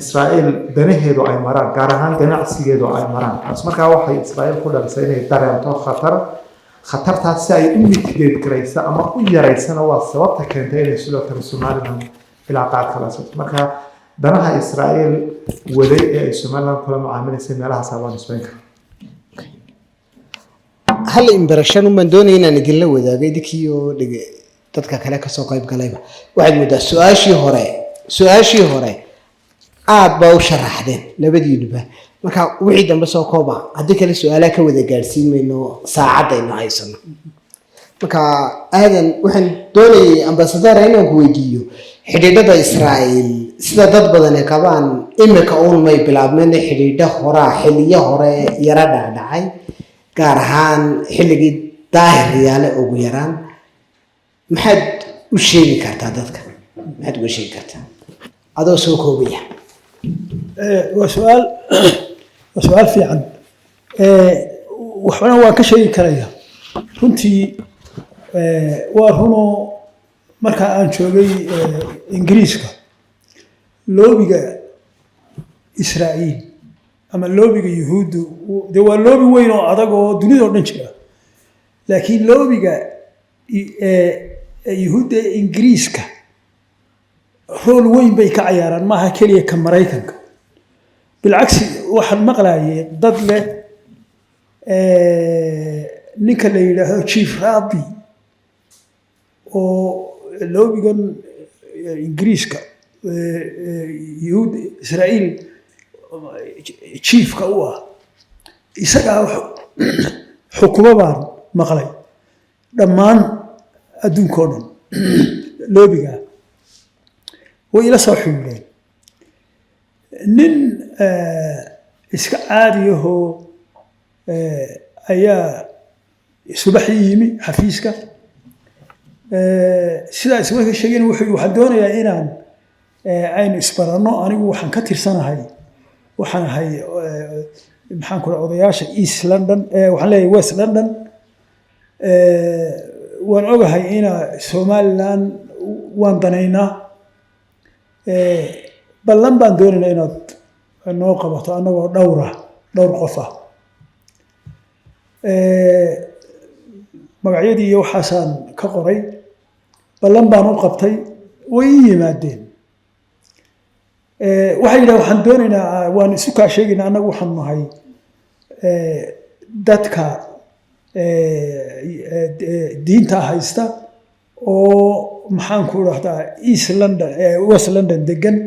Israel danaheedu ay maraan gaar ahaan ganacsigeedu ay maraan. taas markaa waxay Israel ku dhalisay inay dareento khatartaas si ay u mitigate garaysa ama u yaraysana waa sababta keentay inay sidoo kale Somaliland cilaaqaad kala soo marka danaha Israel waday ee ay Somaliland kula mucaamilaysa meelahaas loo nisbayn karo. hal imbarashan uma doonayna inaan idin la wadaago idinkiyo dadka kale ka soo qayb galayba waxaad moodaa su'aashii hore aad baa u sharaxdeen labadiinuba marka wixii dambe soo kooba haddii kale su'aalaha ka wada gaarsiin mayno saacadaynu haysano marka aadan waxaan doonayay ambassador inaan ku weydiiyo xidhiidhada Israel sida dad badan ay qabaan imika uun may bilaabmeen xidhiidho xilliyo hore yara dhacay gaar ahaan xilligii daahir yaale ugu yaraan maxaad u sheegi kartaa dadka adoo soo koobaya وسؤال في عن وحنا وكشيء كريه كنتي وهنا مركا أن شوقي إنجليزكا لوبيجا إسرائيل أما لوبيجا يهود ده لوبي وين عضقوا دنيا ورنشة لكن لوبيجا يهود إنجليزكا رول وين بيك عياران ما هكليه كمرايكنك بالعكس واحد مقلاي ضد له نيكا ليلة تشيف رابي او لوبيغان انجليزكا يهود اسرائيل تشيف كوا isaga xukumo baan maqlay dhammaan adduunka dhan loobiga way ila soo xulleen nin iska caadi ahoo ayaa subaxii yimi xafiiska sidaa isma ka sheegeen waxaan doonayaa inaan aynu isbaranno anigu waxaan ka tirsanahay waxaan ahay maxaan ku odayaasha East London waxaan leeyahay West London waan ogahay ina Somaliland waan danaynaa ballan baan doonaynaa inaad noo qabato annagoo dhowr qof ah magacyadii iyo waxaasaan ka qoray ballan baan u qabtay way yimaadeen waxay yidhahdeen waxaan doonaynaa waan isu kaa sheegaynaa annagu waxaan nahay dadka diinta haysta oo maxaan ku dhahdaa East London West London degan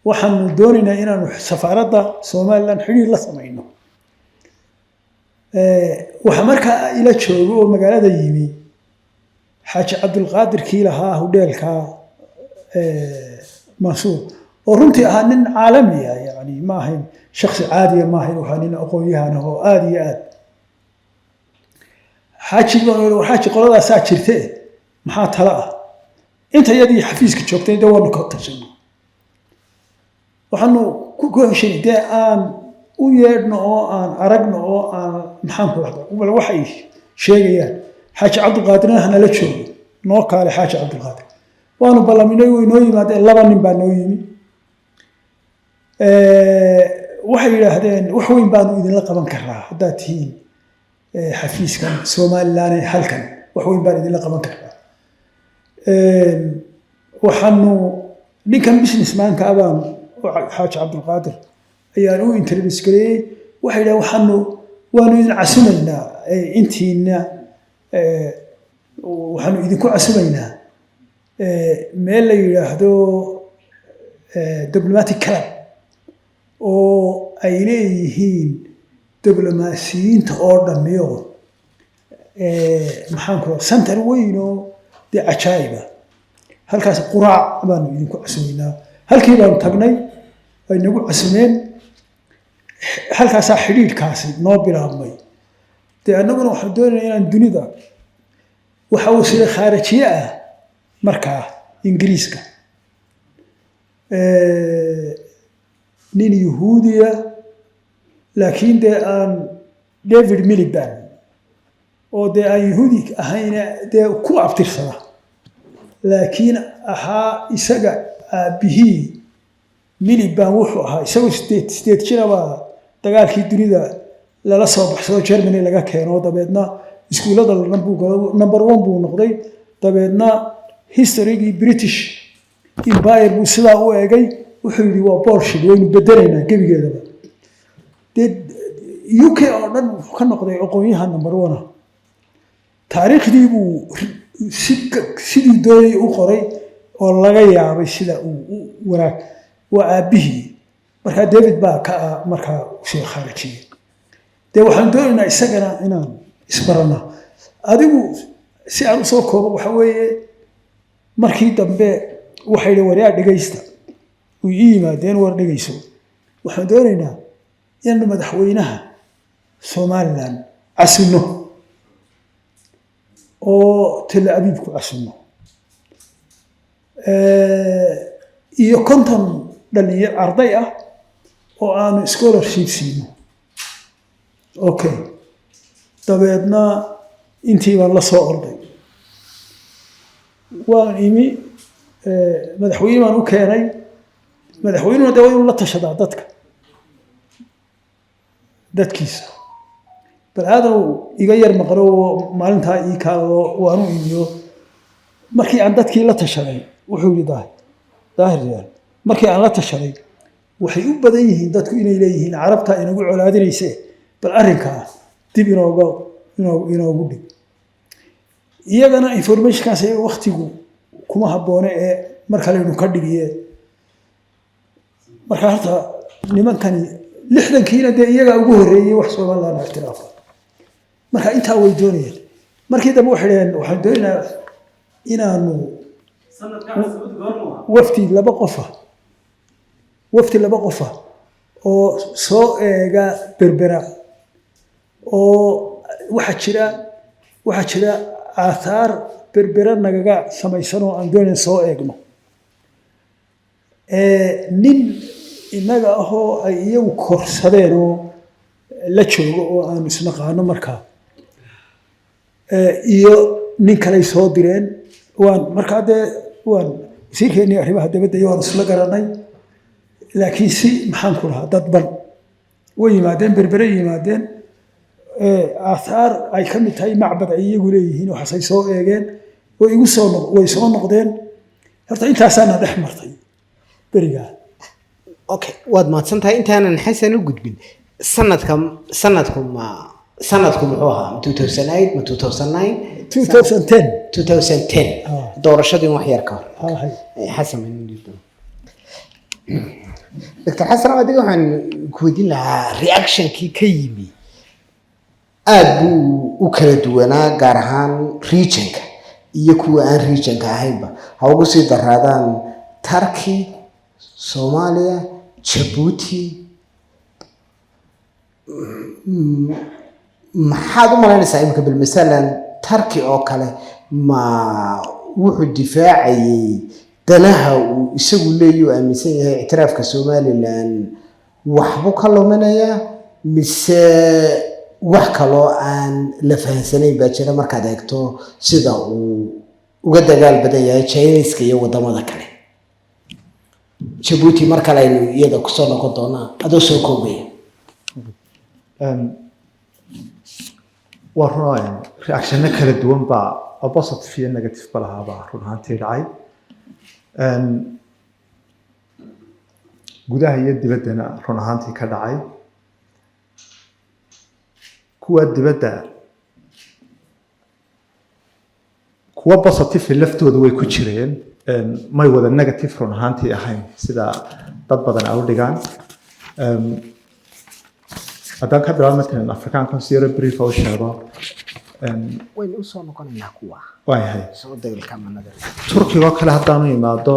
waxaan doonaynaa inaanu safaaradda Somaliland xiriir la sameeyno waxa markaa ila joogo oo magaalada yimi Xaaji Cabdulqaadir kii lahaa hoteelka Mansuur oo runtii ahaa nin caalami ah yani ma ahayn shakhsi caadi ma ahayn waxa nin aqoon-yahan oo aad iyo aad xaaji qoladaas jirtay maxaa tala ah inta yadii xafiiska joogtay dawada ka tashanno waxaanu ku heshiinay aan u yeedhno oo aan aragno oo aan maxaan ku dhahdaa wala waxay sheegayaan Xaaji Cabdulqaadirna nala joogo noo kaale Xaaji Cabdulqaadir waanu ballaminay way noo yimaadeen laba nin baa noo yimi waxay yiraahdeen wax weyn baanu idinla qaban karaa haddaad tihiin xafiiskan Somaliland halkan wax weyn baan idinla qaban karaa waxaanu ninkan businessman-ka abaan Xaaji Cabdulqaadir ayaan u interview gareeyay waxay yiraahdeen waanu idin casumaynaa intiina waxaanu idinku casumaynaa meel la yiraahdo diplomatic club oo ay leeyihiin diblomaasiyiinta oo dhammiyo maxaan ku rahaa center weyn oo dee cajaa'iba halkaas quraac baanu idinku casumaynaa halkii baanu tagnay ay nagu casumeen halkaasaa xidhiidhkaasi noo bilaabmay dee annaguna waxaan doonaynaa inaan dunida waxa uu sida khaarijiye ah markaa ingiriiska nin yahuudiya laakiin dee aan David Miliband oo dee aan yahuudi ahayna dee ku abtirsada laakiin ahaa isaga aabihii Miliband wuxuu ahaa isagoo sideed jiraba dagaalkii dunida lala soo baxsado Germany laga keeno dabeedna iskuulada number 1 buu noqday dabeedna historygii British Empire buu sidaa u eegay wuxuu yidhi waa bullshit waynu bedelaynaa gebigeedaba dee UK oo dhan wuxuu ka noqday aqoonyahan number 1 taariikhdii buu sidii doonayay u qoray oo laga yaabay sida uu wanaag waa aabihii markaa David baa ka markaa soo khaarajiyay dee waxaan doonaynaa isagana inaan isbarana adigu si aan usoo koobo waxa weeye markii dambe waxay wariyaa dhageysta u yimaadeen war dhageyso waxaan doonaynaa in madaxweynaha Somaliland casino oo Tel Aviv ku casino iyo konton dhalinyaro arday ah oo aanu scholarship siino okay dabeedna intii baan la soo orday waan imi madaxweyne baan u keenay madaxweynuhu dee waa inuu la tashadaa dadkiisa bal aadan iga yar maqro maalintaa ii kaado waanu imiyo markii aan dadkii la tashaday wuxuu yidhi daahir markii aan la tashaday waxay u badan yihiin dadku inay leeyihiin carabta inagu colaadinayse bal arrinkaa dib inoogu dhig iyagana informationkaas ee waqtigu kuma habboone ee mar kaleynu ka dhigiye marka horta nimankani 60kiina dee iyagaa ugu horreeyey wax Somaliland ixtiraafa marka intaa way doonayeen markii dambe waxay dhaheen waxaan doonaynaa inaanu wafti laba qofa oo soo eega berbera oo waxaa jira aahaar berbera nagaga samaysan oo aan doonayn soo eegno nin innaga ahoo ay iyagu korsadeen oo la joogo oo aanu isnaqaano markaa iyo nin kaley soo direen markaa dee waan sii keenay arrimaha dabadda iyo waan isla garanay laakiin si maxaan ku lahaa dad ban way yimaadeen berbere yimaadeen aahaar ay ka mid tahay macbad ay iyagu leeyihiin waxaasay soo eegeen way soo noqdeen horta intaasaana dhex martay berigaa okay waad mahadsantahay intaanan xasan u gudbin sanadku muxuu ahaa 2008 ma 2009 2010 doorashadii wax yar ka hor xasan Dr. Xasan adiga waxaan ku weydiin lahaa reactionkii ka yimi aad buu u kala duwanaa gaar ahaan regionka iyo kuwa aan regionka ahaynba ha ugu sii daraadaan Turkey Soomaaliya Djibouti maxaad u malaynaysaa imika bilmasalan Turkey oo kale ma wuxuu difaacayay danaha uu isagu leeyahay oo aaminsan yahay ictiraafka Somaliland waxbu ka luminaya mise wax kaloo aan la fahansanayn baa jira markaad eegto sida uu uga dagaal badan yahay Chinese iyo wadamada kale Djibouti mar kale aynu iyada ku soo noqon doonaa adoo soo koobaya waa runaan reaction kala duwan baa positive iyo negative balahaaba run ahaantii dhacay gudaha iyo dibaddana run ahaantii ka dhacay kuwa dibadda kuwa positive laftooda way ku jireen may wada negative run ahaantii ahayn sida dad badan ay u dhigaan haddaan ka bilaabo matalan afrikaanka si yaro brief u sheego waynu u soo noqonaynaa kuwa waayahay soo dagaalka manada turkiga oo kale haddaanu imaado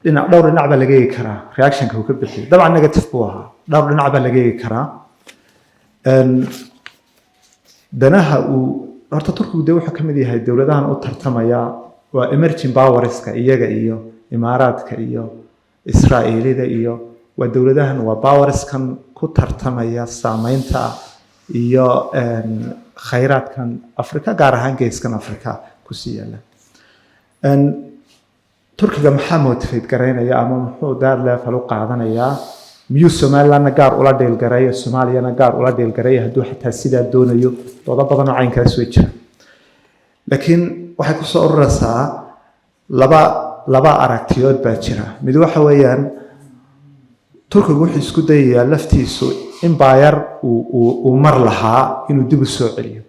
dhowr dhinac baa laga eegi karaa reactionka uu ka bixiyay dabcan negative buu ahaa dhowr dhinac baa laga eegi karaa danaha uu horta turkigu dee wuxuu ka mid yahay dowladahan u tartamaya waa emerging powerska iyaga iyo imaaraadka iyo israa'iilida iyo waa dowladahan waa powerskan ku tartamaya saameynta iyo khayraadkan afrika gaar ahaan geeskan afrika kusii yaala turkiga maxaa motivate garaynaya ama muxuu daar level u qaadanayaa miyuu somalilandna gaar ula dheelgareeyo soomaaliyana gaar ula dheelgareeyo hadduu xataa sidaa doonayo doodo badan oo caynkaas way jira laakiin waxay kusoo ururaysaa laba aragtiyood baa jira mid waxa weeyaan turkigu wuxuu isku dayayaa laftiisu in baayar uu mar lahaa inuu dib u soo celiyo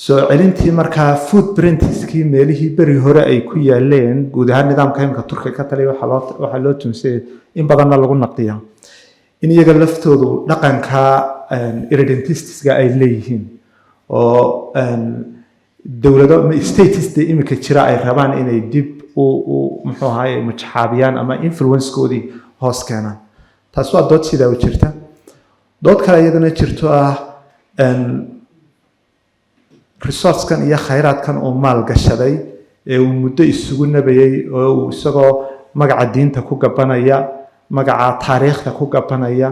soo celintii markaa footprintiskii meelihii beri hore ay ku yaaleen guud ahaan nidaamka imika turkiga ka taliya waxaa loo tunsayay in badanna lagu naqdiya in iyaga laftoodu dhaqanka irredentistiska ay leeyihiin oo dowlado statista imika jira ay rabaan inay dib muxuu ahaye majaxaabiyaan ama influencekoodii hoos keenaan taas waa dood sidaa u jirta dood kale iyadana jirto ah resourcekan iyo khayraadkan uu maal gashaday ee uu muddo isugu nabayay oo uu isagoo magaca diinta ku gabanaya magaca taariikhda ku gabanaya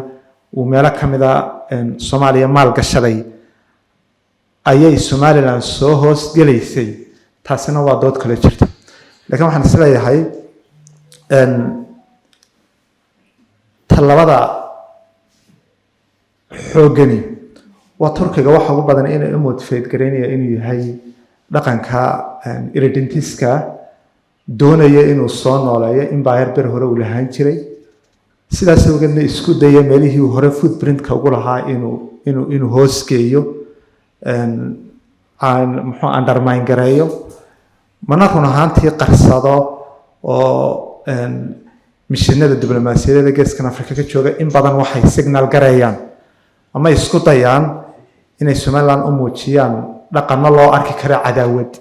uu meelo ka mid a soomaaliya maal gashaday ayay somaliland soo hoos gelaysay taasina waa dood kale jirta laakiin waxaan isleeyahay talabada xoogani waa turkiga waxa ugu badan inay u motivate garaynaya inuu yahay dhaqanka irredentiska doonaya inuu soo nooleeyo in baayar ber hore uu lahaan jiray sidaas awgeedna isku daya meelihii uu hore footprintka ugu lahaa inuu hoos geeyo muxuu undermine gareeyo mana run ahaantii qarsado oo mishinada diblomaasiyadda geeskan afrika ka jooga in badan waxay signal gareeyaan ama isku dayaan inay somaliland u muujiyaan dhaqanno loo arki karo cadaawad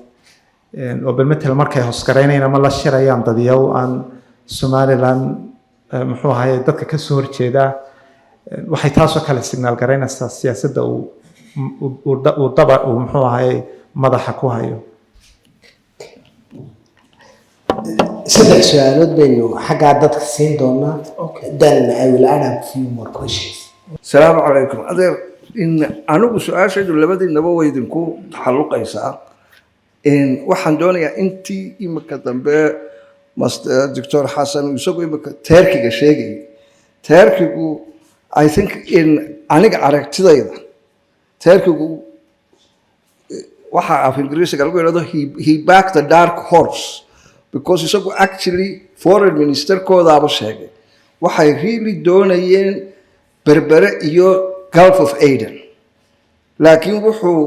oo bal matalan markay hoosgaraynayaan ama la shirayaan dadyow aan somaliland muxuu ahaye dadka ka soo horjeeda waxay taasoo kale signal garaynaysaa siyaasadda uu muxuu ahaye madaxa ku hayo saddex su'aalood baynu xaggaa dadka siin doonaa then I will add a few more questions السلام عليكم أدير إن أنا بسؤال شيء لبدي نبوي دينكو تحلق إيسا إن واحد دوني أنتي إما كتنبه دكتور حسن ويسوق إما تركي كشيء تركي I think إن أنا عرفت ذا تركي واحد في الإنجليزي قالوا له he backed the dark horse because يسوق actually foreign minister كودا بشيء واحد really دونيين berbere iyo Gulf of Aden laakiin wuxuu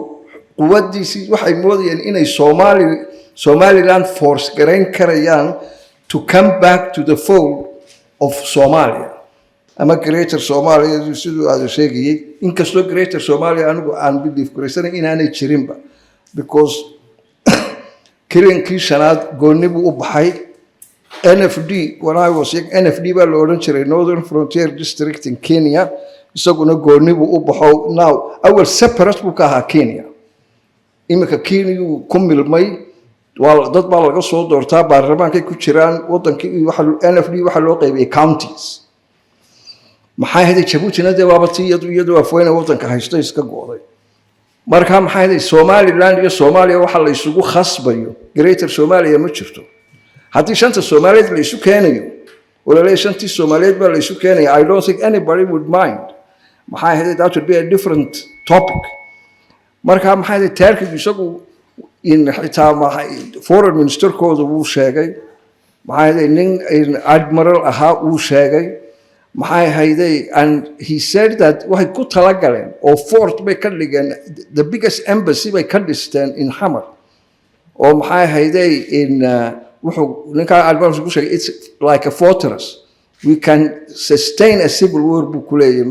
quwadiisii waxay moodayeen inay Somaliland force garayn karayaan to come back to the fold of Somalia ama Greater Somalia sidoo aad sheegay inkastoo Greater Somalia anigu aan believe karaysan inaanay jirinba because kirinkii shanaad goonibu u baxay NFD, when I was young, NFD baa la odhan jiray Northern Frontier District in Kenya isaguna gooni buu u baxo now awal separate buu ka ahaa Kenya imika Kenya ku milmay waa dad baa laga soo doortaa baarlamaankay ku jiraan wadankii waxa NFD waxa loo qaybiyay counties maxay haday Djibouti-na dee waaba iyadu afweyn wadanka haysta iska gooday marka maxay haday Somaliland iyo Soomaaliya waxa la isugu khasbayo Greater Somalia ma jirto haddii shanta Soomaaliyeed la isu keenayo wala la shantii Soomaaliyeed baa la isu keenayo I don't think anybody would mind maxay ahayd that would be a different topic marka maxay ahayd Turkiga isagu in xitaa foreign minister kooda uu sheegay maxay ahayd nin admiral ahaa uu sheegay maxay ahayd and he said that waxay ku talagaleen oo fort bay ka dhigeen the biggest embassy bay ka dhisteen in Hamar oo maxay ahayd in wuxuu ninka admiral ku sheegay it's like a fortress we can sustain a civil war bukuleye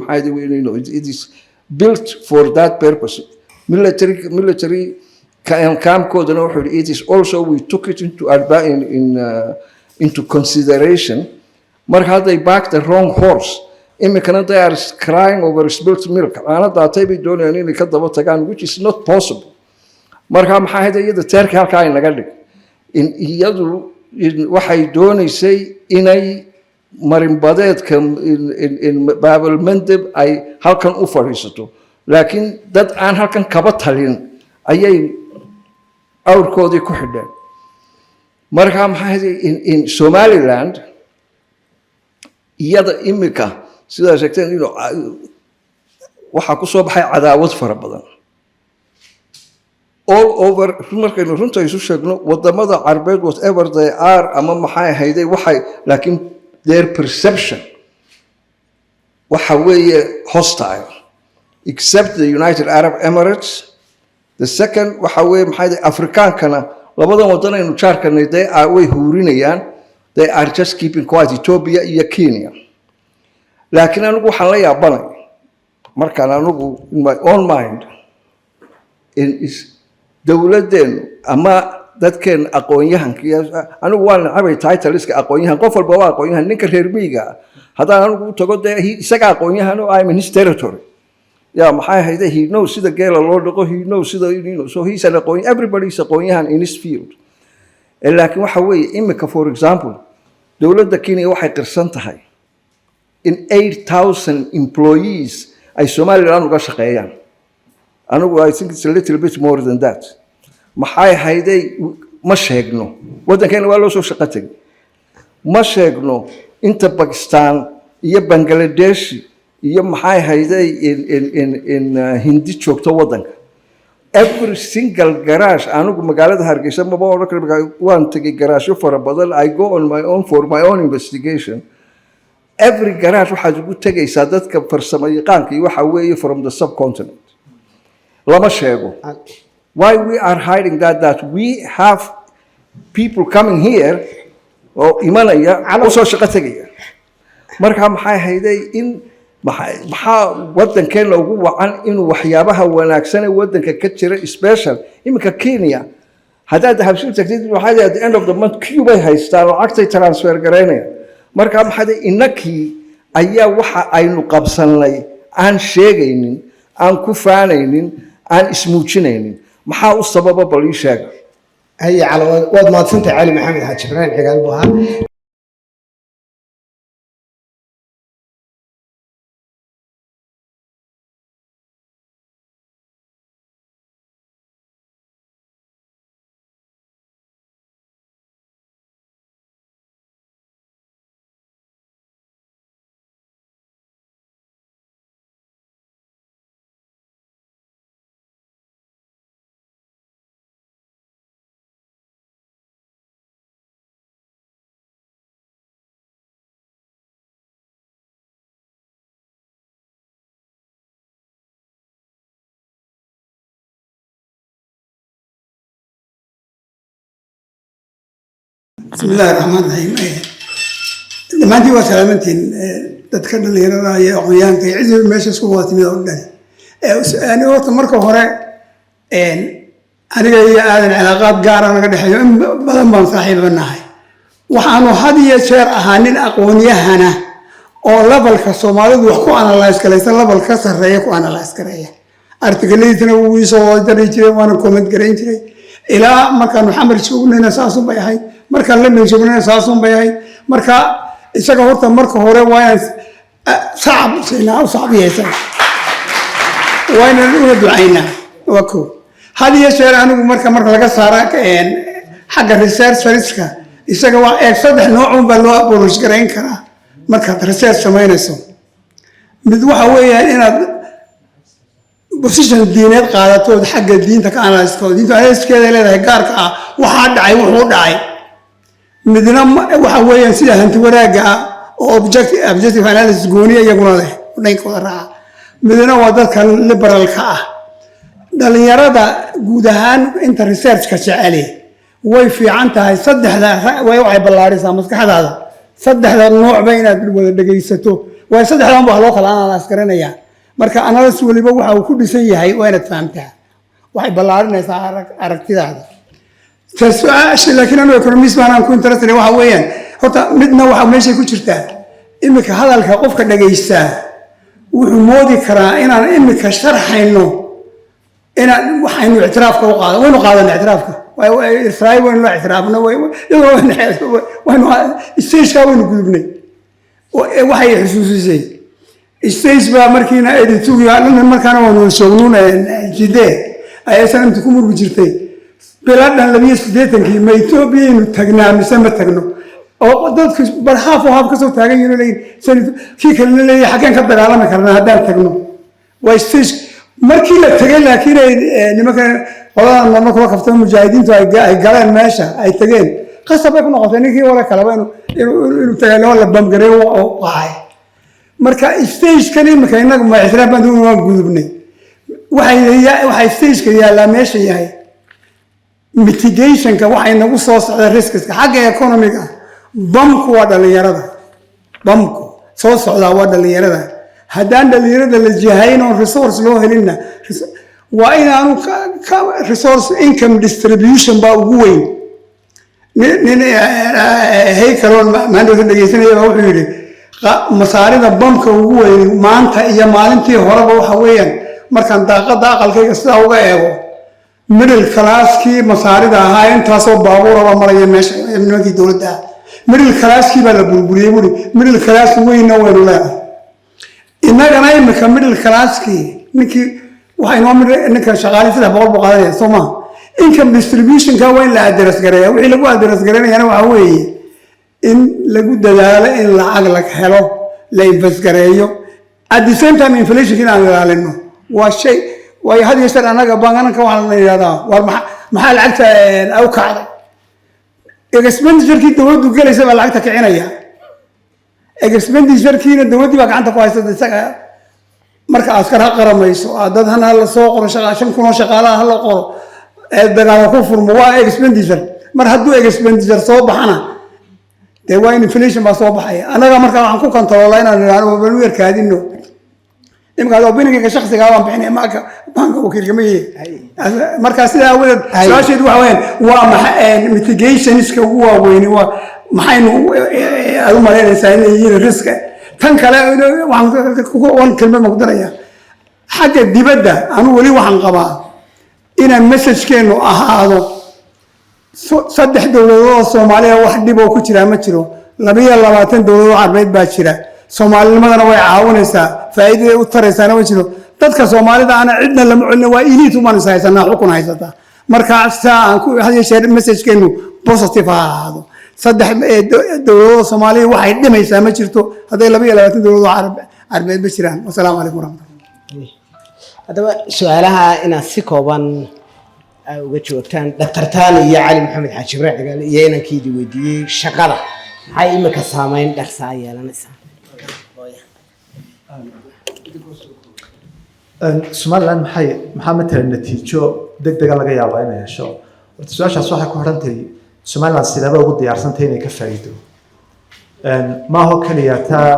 it is built for that purpose. Military camp code it is also we took it into consideration. Marka they backed the wrong horse. Imikana they are crying over spilt milk. Which is not possible. Marka maxaa iyada teerka halka ay naga dhig. In iyadu waxay doonaysay inay marinbadeedka in Babel Mandeb ay halkan u fadhiisato. Laakiin dad aan halkan kaba talin ayay awrkoodii ku xidheen. Marka maxaa in Somaliland iyada imika sida sheegteen waxa ku soo baxay cadaawad fara badan. All over markaynu runta isu sheegno wadamada Carbeed whatever they are ama maxay hayday waxay laakiin their perception waxa weeye hostile except the United Arab Emirates. The second waxa weeye maxay Afrikaankana labadan wadan aynu jaarkanay they are way huurinayaan. They are just keeping quiet. Ethiopia iyo Kenya. Laakiin anigu waxaan la yaabanay markaan anigu in my own mind is dawladeenu ama dadkeen aqoon-yahanka anigu waan nacabay titleska aqoon-yahan qof walba waa aqoon-yahan ninka reer miyiga haddaan anigu u tago dee isaga aqoon-yahan oo I'm in his territory. Yeah, maxay hayday he knows sida geela loo dhaqo, he knows sida so he's an aqoon, everybody is aqoon-yahan in his field. Laakiin waxa weeye imika for example dawladda Kenya waxay qirsan tahay in 8,000 employees ay Somaliland uga shaqeeyaan. Anigu I think it's a little bit more than that. Maxay hayday ma sheegno wadankeena waa loo soo shaqo tagay. Ma sheegno inta Pakistan iyo Bangladesh iyo maxay hayday in Hindi joogto wadanka. Every single garage anigu magaalada Hargeysa ma baa oran kara waan tagay garage fara badan. I go on my own for my own investigation. Every garage waxaad ugu tagaysaa dadka farsamo yaqaanka iyo waxa weeye from the subcontinent. Lama sheego. Why we are hiding that we have people coming here oo imanaya oo soo shaqo tagaya. Marka maxay hayday in maxaa wadankeena ugu wacan inuu waxyaabaha wanaagsan ee wadanka ka jira special imika Kenya haddaad habshin tagtid waxaad at the end of the month Cuba haystaan lacagtay transfer gareynayaan. Marka maxay inakii ayaa waxa aynu qabsanay aan sheegaynin aan ku faanaynin aan ismuujinaynin maxaa u sababa bal ii sheeg. Hay calaw wad maadsantay Cali Maxamed Xaaji Ibrahim Cigaal buu ahaa. بسم الله الرحمن الرحيم. لما أنتي وسلامتين تتكلم لنا يا أخويان كي عزب ماشي سقوط من أولاد. أنا وقت مركو هراء أنا جاي أنا علاقات جارة أنا قد حيو بدل ما صاحب النهاية. وحنا هذه شر أهانين أقوياء هنا أو لبل كسومالي وحكو أنا لا إسكاليس لبل كسر رأيك وأنا لا إسكالية. أرتكليتنا ويسوي دريتي وأنا كومنت كرينتي إلى مكان محمد شغلنا أساسا بيهاي. marka la meeshoobnaa saasun bay ahay marka isaga horta marka hore waa saab saabiyaysa waana u ducayna wako hadiya sheer anigu marka laga saara xagga research service-ka isaga waa saddex nooc baa loo aborosh gareyn karaa marka research sameynayso mid waxa weeyaan inaad position diineed qaadato xagga diinta ka analyse ko diinta ayaskeeda leedahay gaarka ah waxa dhacay wuxuu dhacay midna waxa weeyaan sida hanti waraaga oo objective analysis gooniya iyaguna leh dhankooda raaca midna waa dadka liberalka ah dhalinyarada guud ahaan inta research ka jecel way fiican tahay saddexda way ballaarinaysaa maskaxdaada saddexda noocba inaad wada dhegaysato waa saddexdan baa loo kala askaraynaya marka analysis waliba waxa uu ku dhisan yahay waa inaad fahamtaa waxay ballaarinaysaa aragtidaada su'aasha laakiin anu economist baan ku interested waxa weeyaan horta midna waxa meesha ku jirtaa imika hadalka qofka dhagaystaa wuxuu moodi karaa inaan imika sharxayno inaan waxaynu ictiraafka u qaadan waynu qaadan ictiraafka Israa'iil waynu la ictiraafna waynu stage-ka waynu gudubnay waxay xusuusisay stage baa markiina editugi markaana waanu soognuuna jidee ayay sanamti ku murgi jirtay biladhan 82 ma Etoobiyaynu tagnaa mise ma tagno oo dadku barxaaf oo hab ka soo taagan yihiin kii kale leeyahay xaqeen ka dagaalami karnaa haddaan tagno waa stage markii la tagay laakiin nimanka qoladan marna kuwa kaftan mujaahidiintu ay galeen meesha ay tageen qasab ay ku noqotay ninkii wala kala inuu tagay la bamgaray oo qaay marka stage kan imika inagu ma ixtiraam baan u gudubnay waxay stage ka yaala meesha yahay mitigation ka waxay nagu soo socda risks xagga economiga bamku waa dhalinyarada bamku soo socda waa dhalinyarada haddaan dhalinyarada la jihayn oo resource loo helinna waa inaanu resource income distribution baa ugu weyn nin haykaroon maanta dhegeysanaya baa wuxuu yidhi masaarida bamka ugu weyn maanta iyo maalintii horeba waxa weeyaan markaan daaqada aqalkayga sidaa uga eego middle classkii masaarida ahaa intaasoo baabuuraba maraya meesha nimankii dowladda middle classkii baa la burburiyey buri middle class weynna waynu leedahay innagana imika middle classkii ninkii waxaynoo ninka shaqaalii 300 buu qaadanaya soo ma income distribution-ka waa in la address gareeya wixii lagu address gareynayana waxa weeye in lagu dadaalo in lacag la helo la invest gareeyo at the same time inflation inaan ilaalino waa shay way had yeeshee anaga banganka waxa la yiraahdaa war maxaa lacagta aw kacday expenditure-kii dawladdu galaysa baa lacagta kicinaya expenditure-kiina dawladdu baa gacanta ku haysata isaga marka askar ha qaramayso dad hana la soo qoro shaqaashan kuno shaqaalaha la qoro dagaal ku furmo waa expenditure mar hadduu expenditure soo baxana dee waa inflation baa soo baxaya anaga marka waxaan ku controlaa inaan niraano bal weerkaadino imka oo biniga shakhsiga aan bixinay maaka banka wakiilka ma yahay marka sidaa awgeed su'aasheedu waxa weeyaan waa maxay mitigationska ugu waaweyn waa maxaynu aad u maleynaysaa inay yihiin risk tan kale waxaan kelmad ma ku daraya xagga dibadda anu wali waxaan qabaa inaan message-keenu ahaado saddex dowladood oo Soomaaliya wax dhib oo ku jira ma jiro 22 dowladood carbeed baa jira Soomaalinimadana way caawinaysaa faa'iido u taraysaana ma jiro dadka Soomaalida ana cidna lama celin waa elite uma haysanaa xukun haysata marka aan ku hadiye share message-keenu positive ahaado saddex dowladood Soomaaliya waxay dhimaysaa ma jirto haday 22 dowladood carbeed ba jiraan wassalaamu calaykum warahmatullahi haddaba su'aalaha inaad si kooban uga joogtaan Dr. Taani iyo Cali Maxamed Xaaji Ibraahim iyo inankiidii weydiiyey shaqada maxay imika saameyn dharsaa yeelanaysaa Somaliland maxaa matala natiijo degdeg laga yaabaa inay hesho horta su'aashaas waxay ku xiran tahay Somaliland sidaba ugu diyaarsantay inay ka faa'iido ma ho kaliya taa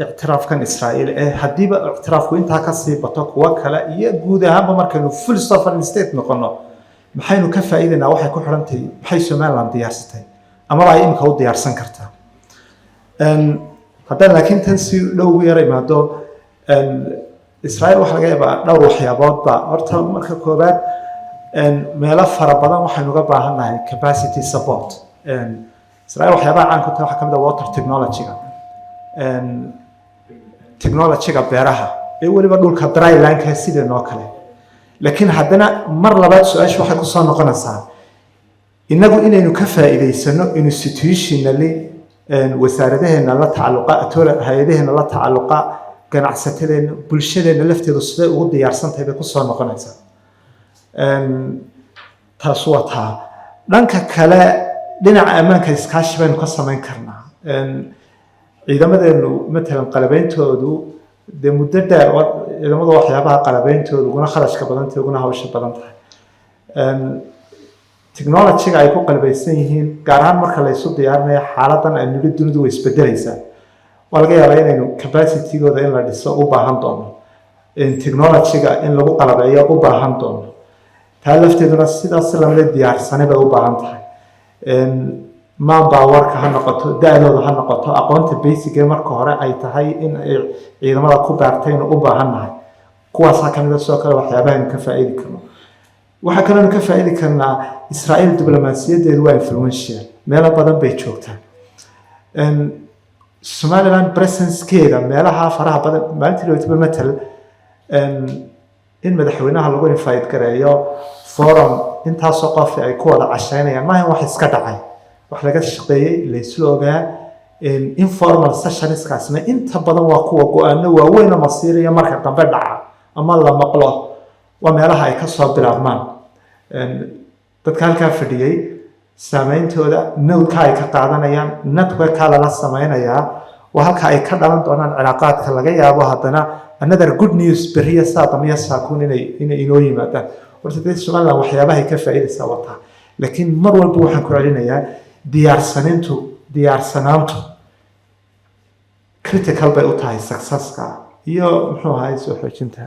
اعتراف كان إسرائيل هديبة اعتراف كوين تاكسي بطاق وكلا يجود أهم مركز فل سفر ستيت نقلنا محينو كفى إذا نوحي كحرنتي بحيث سمعنا ديارستي أما رأي إنك هو ديار سنكرتا هذا لكن تنسي لو ويري ما دو إسرائيل وحنا جايبا لو وحيابات با أرتب مركز كوبات ملف فربنا وحنا جابا هنا capacity support إسرائيل وحيابا عن كنت وحكم ده water technology technology-ga beeraha waliba dhulka dry land-ka sida noo kale laakiin haddana mar labaad su'aashu waxay ku soo noqonaysaa inagu inaynu ka faa'iideysano institutionally wasaaradaheena la tacalluqa hay'adaheena la tacalluqa ganacsatadeena bulshadeena lafteedu siday ugu diyaarsan tahay bay ku soo noqonaysaa taas waa taa dhanka kale dhinaca ammaanka iskaashi baynu ka samayn karnaa ciidamadeenu matalan qalabeyntoodu dee muddo dheer ciidamadu waxyaabaha qalabeyntoodu uguna kharashka badan tahay uguna hawsha badan tahay technology-ga ay ku qalbaysan yihiin gaar ahaan marka la isu diyaarinayo xaaladan ay nili dunidu way isbedelaysaa waa laga yaabaa inaynu capacity-gooda in la dhiso u baahan doono technology-ga in lagu qalabeeyo u baahan doono taa lafteeduna sidaas lamida diyaarsanay bay u baahan tahay manpowerka ha noqoto da-dooda ha noqoto aqoonta basic ee marka hore ay tahay in ay ciidamada ku beertaynu u baahannahay kuwaasaa kamid a sidoo kale waxyaabahan ka faa'iidi karno waxaa kaloonu ka faa'iidi karnaa israa'iil diblomaasiyadeedu waa influential meelo badan bay joogtaa somaliland presencekeeda meelaha faraha badan maalintii dhawtaba matal in madaxweynaha lagu invite gareeyo forum intaasoo qof ay ku wada cashaynayaan maaha wax iska dhacay wax laga shaqeeyey laysla ogaa informal sessionskaasna inta badan waa kuwa go-aano waaweyn oo masiiriya marka dambe dhaca ama la maqlo waa meelaha ay kasoo bilaabmaan dadka halkaa fadhiyey saameyntooda nowdka ay ka qaadanayaan networka lala sameynayaa waa halka ay ka dhalan doonaan cilaaqaadka laga yaabo haddana another good news beriya saadamiya saakuun inay inoo yimaadaan horta dee somaliland waxyaabahay ka faa'iidaysaa wataa laakiin mar walba waxaan ku celinayaa diyaarsanaantu critical bay u tahay successka iyo muxuu ahay soo xoojinta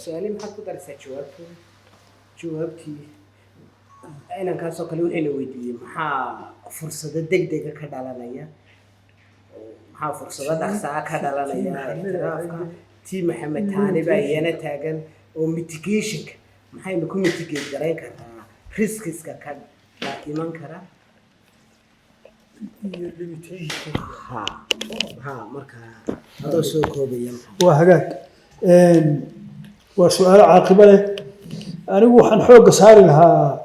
su-aali maxaad ku daraysaa jawaabtii inankaasoo kale waxayna weydiiyey maxaa fursado degdega ka dhalanaya maxaa fursado dhaqsaa ka dhalanaya ictiraafka tii maxamed taani baa iyana taagan oo mitigationka maxaynu ku mitigate garayn karnaa riskiska ka iman kara marka adoo soo koobaya waa hagaag waa su-aalo caaqibo leh anigu waxaan xoogga saari lahaa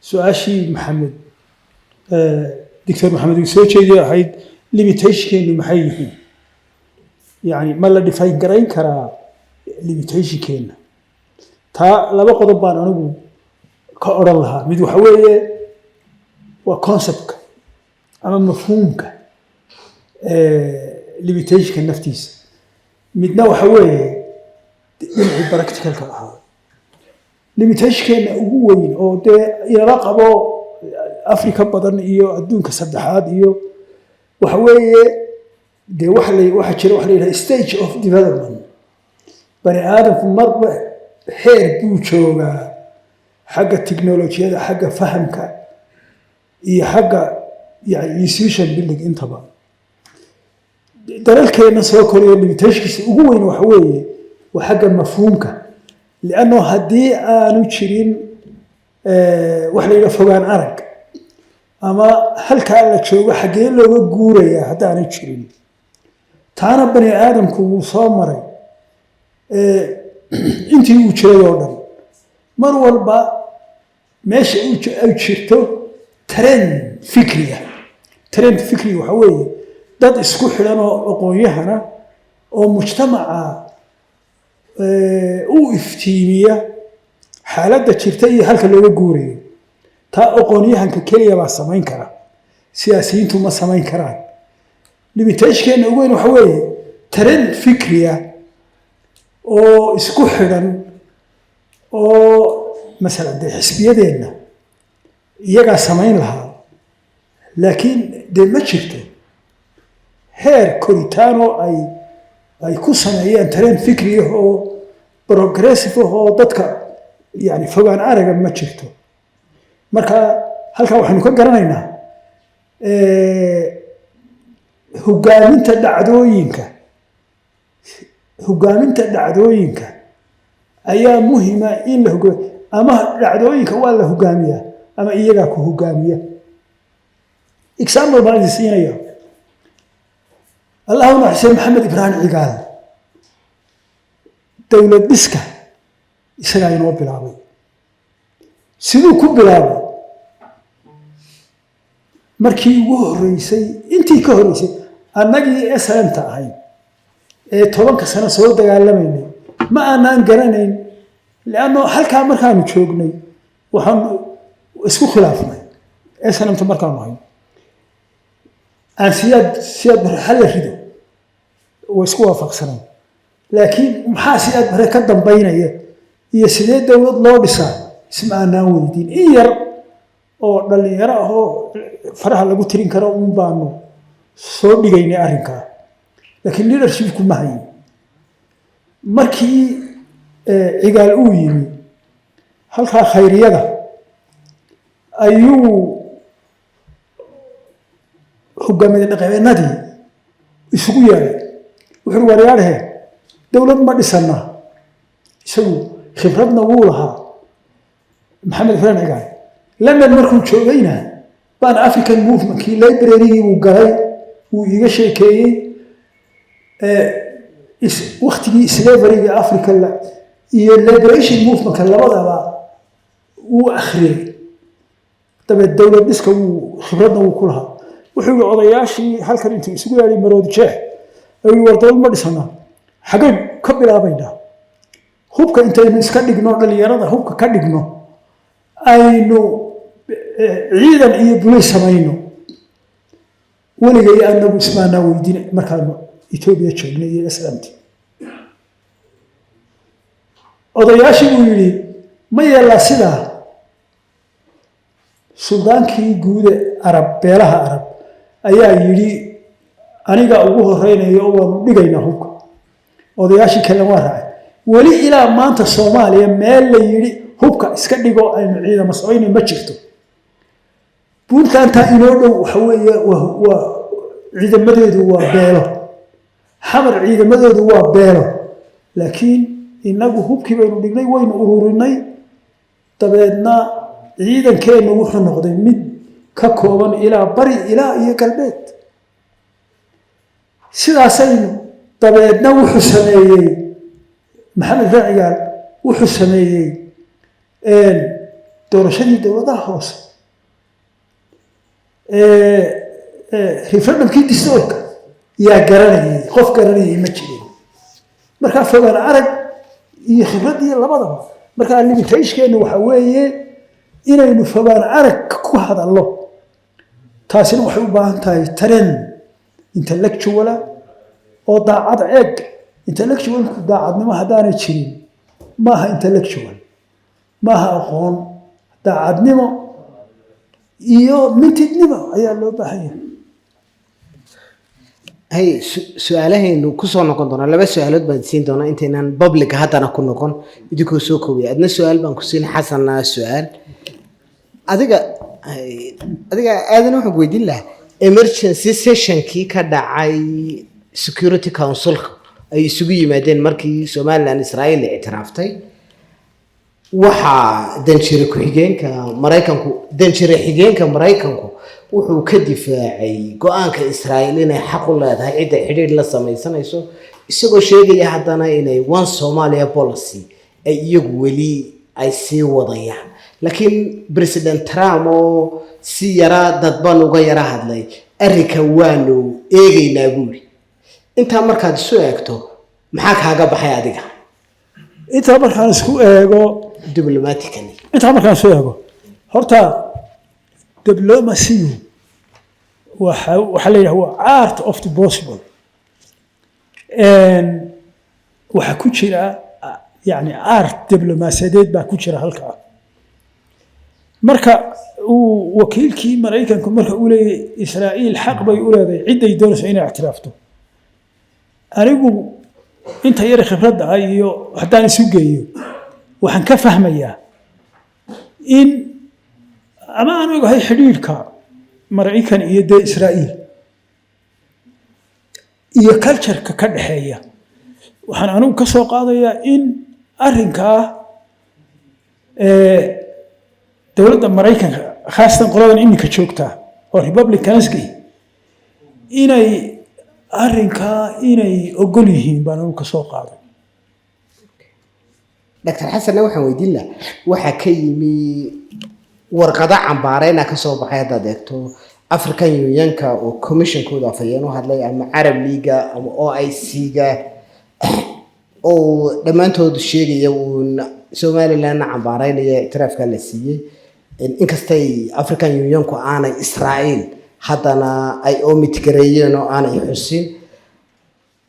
su-aashii maxamed doctor maxamed uu soo jeediyay ahayd limitationkeenu maxay yihiin yani ma la define garayn karaa limitationkeena taa laba qodob baan anigu ka odhan lahaa mid waxa weeye waa conceptka ama mafhuumka limitationka naftiisa midna waxa weeye dhinacii practicalka ahaa limitationkeena ugu weyn oo dee inala qabo africa badan iyo adduunka saddexaad iyo waxa weeye dee waxa jira waxa la yidhaha stage of development bani aadamku marba heer buu joogaa xagga teknolojiyada xagga fahamka iyo xagga yani institution building intaba dalalkeena soo korayo limitationkiisa ugu weyn waxa weeye waa xagga mafhuumka lianno haddii aanu jirin wax la yidhaha fogaan arag ama halkaa la joogo xaggee looga guurayaa haddaanay jirin taana bani aadamku wuu soo maray intii uu jiray oo dhan mar walba meesha ay jirto trend fikriga waxa weeye dad isku xidhan oo aqoon-yahana oo mujtamaca u iftiimiya xaaladda jirta iyo halka looga guurayo taa aqoon-yahanka keliya baa samayn kara siyaasiyiintu ma samayn karaan limitationkeena ugu weyn waxa weeye trend fikriya oo isku xidhan oo masalan dee xisbiyadeenna iyagaa samayn lahaa laakiin dee ma jirto heer koritaanoo ay ku sameeyeen trend fikriya oo progressive oo dadka yani fogaan araga ma jirto marka halkaa waxaynu ka garanaynaa hogaaminta dhacdooyinka ayaa muhima in la hogaamiyo ama dhacdooyinka waa la hogaamiyaa ama iyagaa ku hogaamiya example baan idin siinaya allahuma xuseen maxamed ibraahim cigaal dowlad dhiska isagaa inoo bilaabay siduu ku bilaabay markii ugu horeysay intii ka horeysay annagii slmta ahayd ee 10 sano soo dagaalamaynay ma aanaan garanayn lianno halkaa markaanu joognay waxaan isku khilaafnay slmta markaanu ahayd aan siyaad halla rido way isku waafaqsanay laakiin maxaa siyaad bare ka dambaynaya iyo sidee dowlad loo dhisaa isma aanaan weydiin in yar oo dhalinyaro ahoo faraha lagu tirin karo uun baanu soo dhigaynay arrinkaa laakiin leadershipku ma hayin markii cigaal uu yimi halkaa khayriyada ayuu hogaamiyey dhaqameennadii isugu yeedhay wuxuu waryaadhe dowlad ma dhisana isagu khibradna wuu lahaa maxamed xuseen cigaal london markuu joogayna baan african movementkii librarygii buu galay wuu iiga sheekeeyey waktigii slaveryga africa iyo liberation movementka labadaba wuu akhriyey dabeed dowlad dhiska wuu khibradna wuu ku lahaa wuxuu yihi odayaashii halkan intuu isugu yeedhay maroodi jeex ayuu war dowlad ma dhisana xaggeen ka bilaabaynaa hubka intaynu iska dhigno dhalinyarada hubka ka dhigno aynu ciidan iyo bulis samayno weligay anagu ismaanaa weydiin markaanu etoobiya joognay iyo islaamti odayaashii buu yidhi ma yeelaa sidaa suldaankii guude arab beelaha arab ayaa yidhi aniga ugu horeynayo oo waanu dhigaynaa hubka odayaashii kale waa raacay weli ilaa maanta soomaaliya meel la yidhi hubka iska dhigo aynu ciidamo samayna ma jirto puntlantaa inoo dhow waxa weeye waa ciidamadeedu waa beelo xamar ciidamadeedu waa beelo laakiin inagu hubkii baynu dhignay waynu ururinay dabeedna ciidankeennu wuxuu noqday mid ka kooban ilaa bari ilaa iyo galbeed sidaasaynu dabeedna wuxuu sameeyey maxamed xuseen cigaal wuxuu sameeyey doorashadii dowladaha hoose referendumkii distoorka yaa garanayay qof garanayay ma jirin markaa fogaan arag iyo khibraddii labadaba markaa limitationkeenu waxa weeye inaynu fogaan arag ku hadallo taasina waxay u baahan tahay tareen intellectuala oo daacad eeg intellectualku daacadnimo haddaanay jirin maaha intellectual maaha aqoon daacadnimo iyo mintidnimo ayaa loo baahan yahay hay su-aalahaynu kusoo noqon doonaa laba su-aalood baan siin doonaa intaynaan publica haddana ku noqon idinkoo soo koobaya adna su-aal baan ku siin xasanna su-aal adiga aadan waxaan weydiin lahaa emergency sessionkii ka dhacay security councilka ay isugu yimaadeen markii somaliland israa'iil ictiraaftay waxaa danjire ku-xigeenka maraykanku danjire xigeenka maraykanku wuxuu ka difaacay go-aanka israa'iil inay xaq u leedahay cidda xidhiidh la samaysanayso isagoo sheegaya haddana inay one Somalia policy ay iyagu weli ay sii wadayaan laakiin president Trump oo si yara dadban uga yara hadlay arrinka waanu eegaynaa buuri intaa markaad isu eegto maxaa kaaga baxay adiga intaa markaan isku eego diplomatically intaa markaan isku eego horta diplomacy waxa la yidhaha waa art of the possible waxa ku jira yani art diblomaasiyadeed baa ku jira halkaa marka uu wakiilkii maraykanku marka uu leeyahay israa'iil xaq bay u leedahay cidday doonayso inay ictiraafto anigu inta yar khibradda ah iyo haddaan isu geeyo waxaan ka fahmayaa in ama aan ogahay xidhiidhka maraykan iyo dee israa'iil iyo cultureka ka dhexeeya waxaan anigu ka soo qaadayaa in arrinkaa dowladda maraykanka khaasatan qoladan iminka joogtaa oo republicanski inay arrinkaa inay ogol yihiin baan anigu ka soo qaaday dr xasanna waxaan weydiin lahaa waxaa ka yimi warqado cambaareyna ka soo baxay haddaad eegto African Unionka oo commissionkooda afayeen u hadlay ama Arab League ama OIC-ga oo dhammaantood sheegaya uun Somaliland cambaaraynaya ictiraafka la siiyey inkastay African Unionku aanay Israa'iil haddana ay omit gareeyeen oo aanay xusin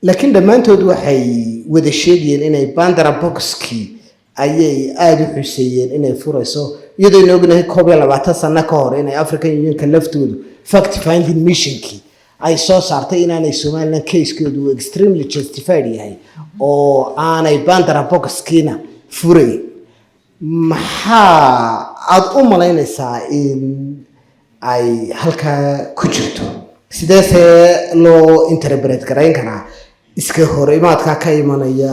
laakiin dhammaantood waxay wada sheegayeen inay Bandera Box-kii ayay aada u xuseeyeen inay furayso iyadoo inay ognahay 21 sano ka hor inay African Unionka laftoodu fact finding missionkii ay soo saartay inaanay Somaliland case-koodu extremely justified yahay oo aanay bandara boxkiina furay maxaa aad u malaynaysaa in ay halkaa ku jirto sideese loo interpret garayn karaa iska hor imaadka ka imanaya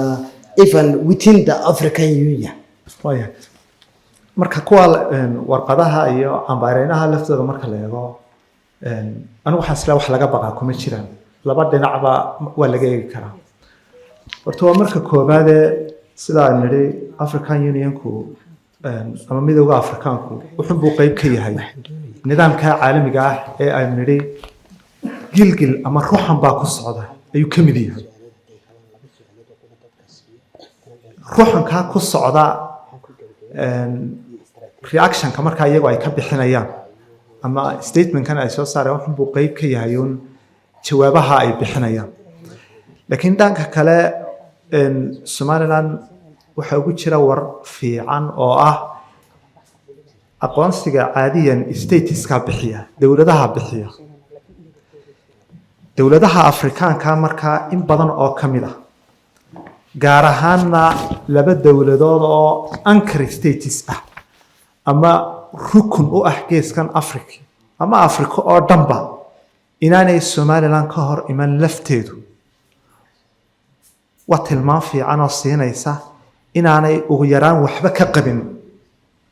even within the African Union waya marka kuwa warqadaha iyo cambaareynaha laftooda marka la eego anigu waxaan isla wax laga baqaa kuma jiraan laba dhinacba waa laga eegi karaa horta waa marka koobaad sida aan nidhi African Unionku ama midowga Afrikaanku wuxuu buu qayb ka yahay nidaamka caalamiga ah ee aan nidhi gilgil ama ruuxan baa ku socda ayuu ka mid yahay ruuxanka ku socda reaction-ka marka iyagu ay ka bixinayaan ama statement-kan ay soo saareen wuxuu buu qayb ka yahay jawaabaha ay bixinayaan laakiin dhanka kale Somaliland waxa ugu jira war fiican oo ah aqoonsiga caadiyan stateska bixiya dawladaha Afrikaanka marka in badan oo kamid ah gaar ahaanna laba dawladood oo anchor states ah ama rukun u ah geeskan Afrika ama Afrika oo dhanba inaanay Somaliland ka hor iman lafteedu waa tilmaan fiican oo siinaysa inaanay ugu yaraan waxba ka qabin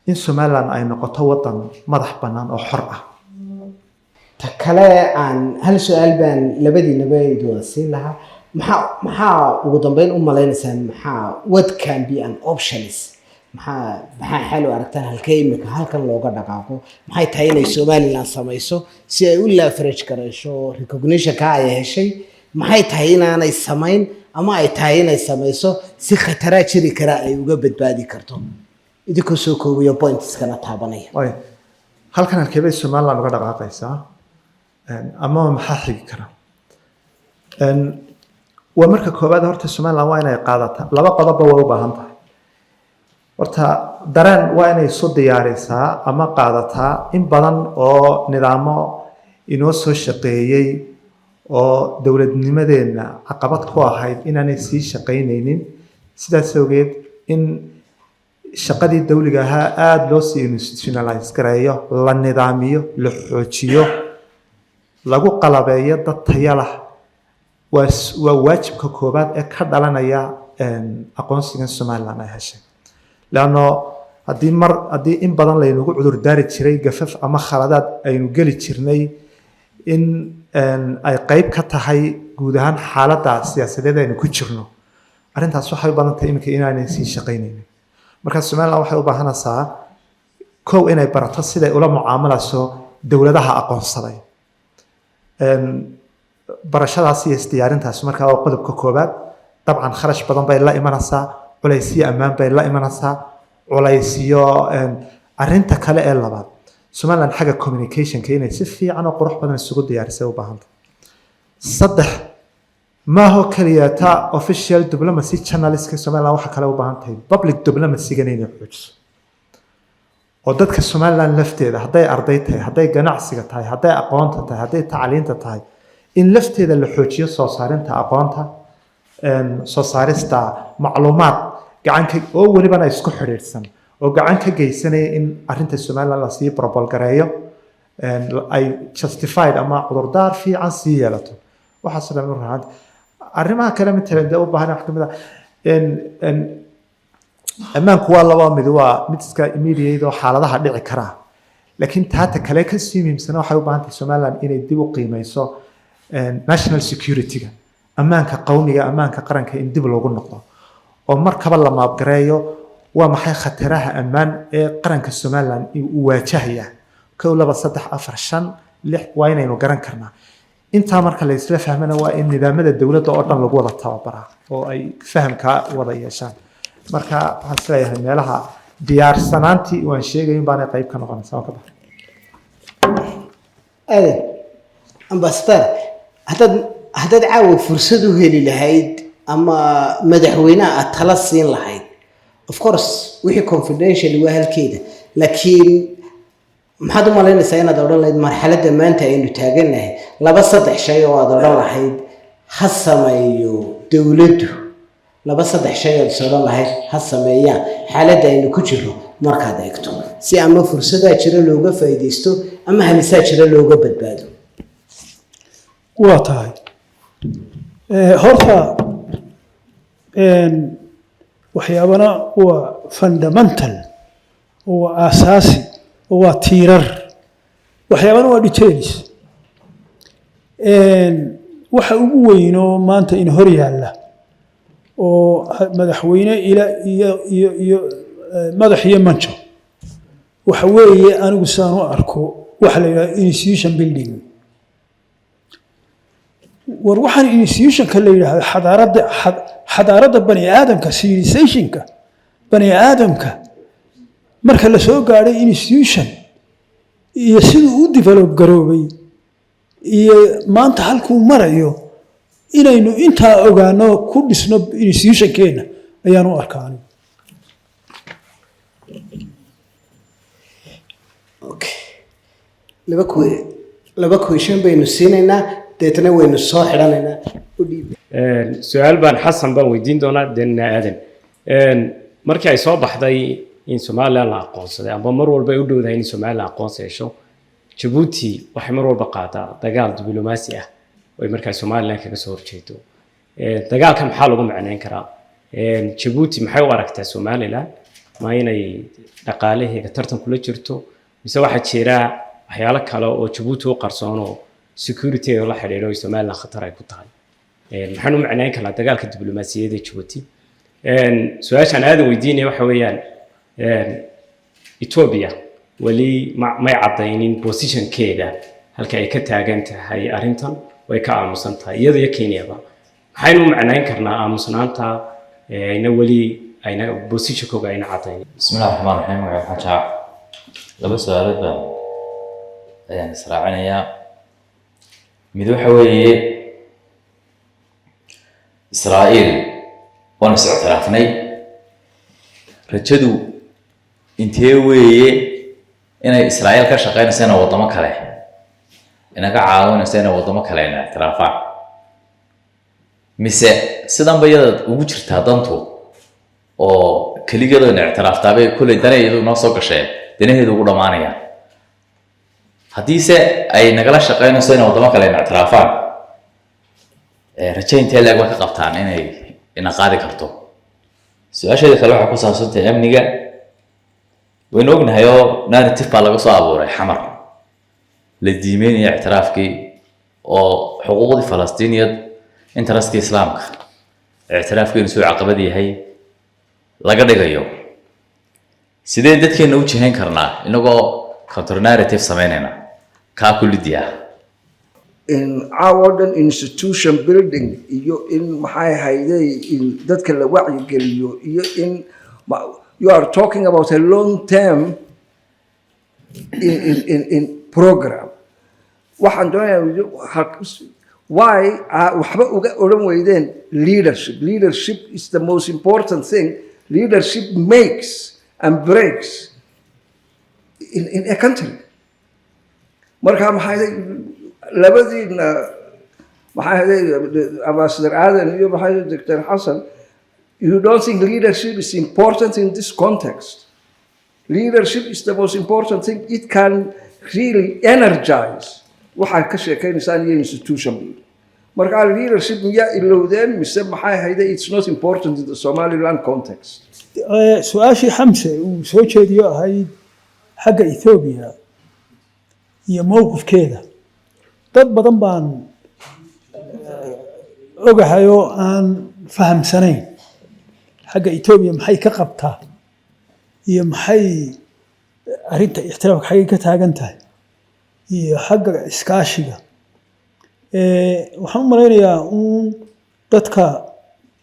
in Somaliland ay noqoto wadan madax bannaan oo xor ah ta kale aan hal su'aal baan labadiinaba idin siin lahaa maxaa ugu dambeyn u malaynaysan what can be an options maxaa xal u aragtaan halkee imika halkan looga dhaqaaqo maxay tahay inay Somaliland samayso si ay u leverage garayso recognition-ka ay heshay maxay tahay inaanay samayn ama ay tahay inay samayso si khatara jiri kara ay uga badbaadi karto idinku soo koobiyo points-kana taabanaya halkan halkee bay Somaliland uga dhaqaaqaysaa ama maxaa xigi kara waa marka koobaad horta Somaliland waa inay qaadataa laba qodob way u baahan tahay horta dareen waa inay soo diyaarisaa ama qaadataa in badan oo nidaamo inoo soo shaqeeyay oo dawladnimadeena caqabad ku ahayd inaanay sii shaqeyneynin sidaas awgeed in shaqadii dawliga ahaa aada loo sii institutionalize gareeyo la nidaamiyo la xoojiyo lagu qalabeeyo dad tayo leh waa waajibka koobaad ee ka dhalanaya aqoonsigan Somaliland ay heshay laano haddii in badan laynagu cudur daari jiray gafaf ama khaladaad aynu geli jirnay in ay qayb ka tahay guud ahaan xaaladda siyaasadeed aynu ku jirno arrintaas waxay u badan tahay iminka inaanay sii shaqeyneynin marka Somaliland waxay u baahanaysaa kow inay barato siday ula mucaamalayso dawladaha aqoonsaday barashadaas iyo isdiyaarintaas marka waa qodobka koobaad dabcan kharash badan bay la imanaysaa culaysiyo ammaan bay la imanaysaa culaysiyo arrinta kale ee labaad Somaliland xagga communication-ka inay si fiican oo qurux badan isugu diyaarisay u baahan tahay saddex maaho kaliya ta official diplomacy channels-ka Somaliland waxa kale u baahan tahay public diplomacy-ga inay xoojiso oo dadka Somaliland lafteeda hadday arday tahay hadday ganacsiga tahay hadday aqoonta tahay hadday tacliinta tahay in lafteeda la xoojiyo soo saarinta aqoonta soo saarista macluumaad gacanka oo walibana isku xiriirsan oo gacan ka geysanaya in arrinta Somaliland la sii propagate ay justified ama cudurdaar fiican sii yeelato waxa sida u raad arrimaha kale mid u baahan wax kamid ah ammaanku waa laba mid waa mid iska immediate oo xaaladaha dhici kara laakiin taata kale ka sii muhiimsan waxay u baahan tahay Somaliland inay dib u qiimeyso national security-ga ammaanka qowmiga ammaanka qaranka in dib loogu noqdo oo markaba la maabgareeyo waa maxay khataraha ammaan ee qaranka Somaliland uu waajahaya 1 2 3 4 5 6 waa inaynu garan karnaa inta marka la isla fahmana waa in nidaamada dawladda oo dhan lagu wada tababaraa oo ay fahamka wada yeeshaan marka waxaan isleeyahay meelaha diyaarsanaantii waan sheegayn baan qayb ka noqonaysaa ka baxay ambassador haddaad caawa fursad u heli lahayd ama madaxweynaha aad tala siin lahayd of course wixii confidential waa halkeeda laakiin maxaad u malaynaysaa inaad odhan lahayd marxaladda maanta aynu taaganahay laba saddex shay oo aad odhan lahayd ha sameeyo dowladdu laba saddex shay oo aad odhan lahayd ha sameeyaan xaaladda aynu ku jirno markaad eegto si ama fursadaa jira looga faa'iidaysto ama halisaa jira looga badbaado waa tahay horta waxyaabana waa fundamental oo waa aasaasi oo waa tiirar waxyaabana waa details waxa ugu weynoo maanta in hor yaalla oo madaxweyne iyo madax iyo manjo waxa weeye anigu saan u arko waxa la yidhaha institution building war waxaan institutionka la yidhaahdo xadaaradda bani aadamka civilizationka bani aadamka marka la soo gaadhay institution iyo siduu u develop garoobay iyo maanta halkuu marayo inaynu intaa ogaano ku dhisno institutionkeena ayaan u arkaa anigu laba question baynu siinaynaa deetna waynu soo xidhanaynaa su-aal baan xasan baan weydiin doonaa deena aadan markii ay soo baxday in somaliland la aqoonsaday ama mar walba ay u dhowdahay in somaliland aqoonsi hesho jabuuti waxay mar walba qaadaa dagaal diblomaasi ah oo ay markaa somaliland kaga soo horjeedo dagaalka maxaa lagu macneyn karaa jabuuti maxay u aragtaa somaliland ma inay dhaqaalaheega tartan kula jirto mise waxaa jira waxyaalo kale oo jabuuti u qarsoon oo security la xiriiro somaliland khatar ay ku tahay maxaan u macneyn karaa dagaalka diblomaasiyadeed ee jabuuti su-aashaan aadan weydiinaya waxa weeyaan Ethiopia wali may cadaynin positionkeeda halka ay ka taagan tahay arrintan way ka aamusan tahay iyada iyo Kenya-ba maxaynu macnayn karnaa aamusnaanta ina wali ayna positionkooda ayna cadayn bismillaahir rahmaanir rahiim waxaan jecel laba su'aalood baan ayaan israacinayaa mid waxa weeye Israa'iil waan isticraafnay rajadu intee weeye inay Israa'iil ka shaqeynayso wadamo kale inaga caawinayso wadamo kale inay ictiraafaan mise sidan bayada ugu jirtaa dantu oo kaligeedu inay ictiraaftaabay kulay daneedu noo soo gashay daneedu ugu dhamaanaya haddii se ay nagala shaqeynayso wadamo kale inay ictiraafaan rajaynta leeg ka qabtaan inay ina qaadi karto su-aasheeda kale waxa ku saabsan tahay amniga waynu ognahay oo narrative baa laga soo abuuray xamar la diimeynaya ictiraafkii oo xuquuqdii falastiiniyad interestkii islaamka ictiraafkiinu soo caqabad yahay laga dhigayo sidee dadkeena u jihayn karnaa inagoo counter narrative sameynayna kaa kulidii ah in our institution building iyo in maxay hayday in dadka la wacyi geliyo iyo in you are talking about a long term in program waxaan doonayaa why waxba uga oran weydeen leadership is the most important thing leadership makes and breaks in a country marka maxay labadiina maxay ambassador Aadan iyo maxay Dr. Hassan you don't think leadership is important in this context leadership is the most important thing it can really energize waxa ka sheekeynaysan iyo institution marka leadership ya ilowdeen mise maxay hayday it's not important in the Somaliland context su-aashii xamse uu soo jeediyo ahayd xagga Ethiopia iyo mowqifkeeda dad badan baan ogahay oo aan fahamsanayn xagga Ethiopia maxay ka qabtaa iyo maxay arrinta ixtiraamka xagga ka taagan tahay iyo xagga iskaashiga waxaan u malaynayaa dadka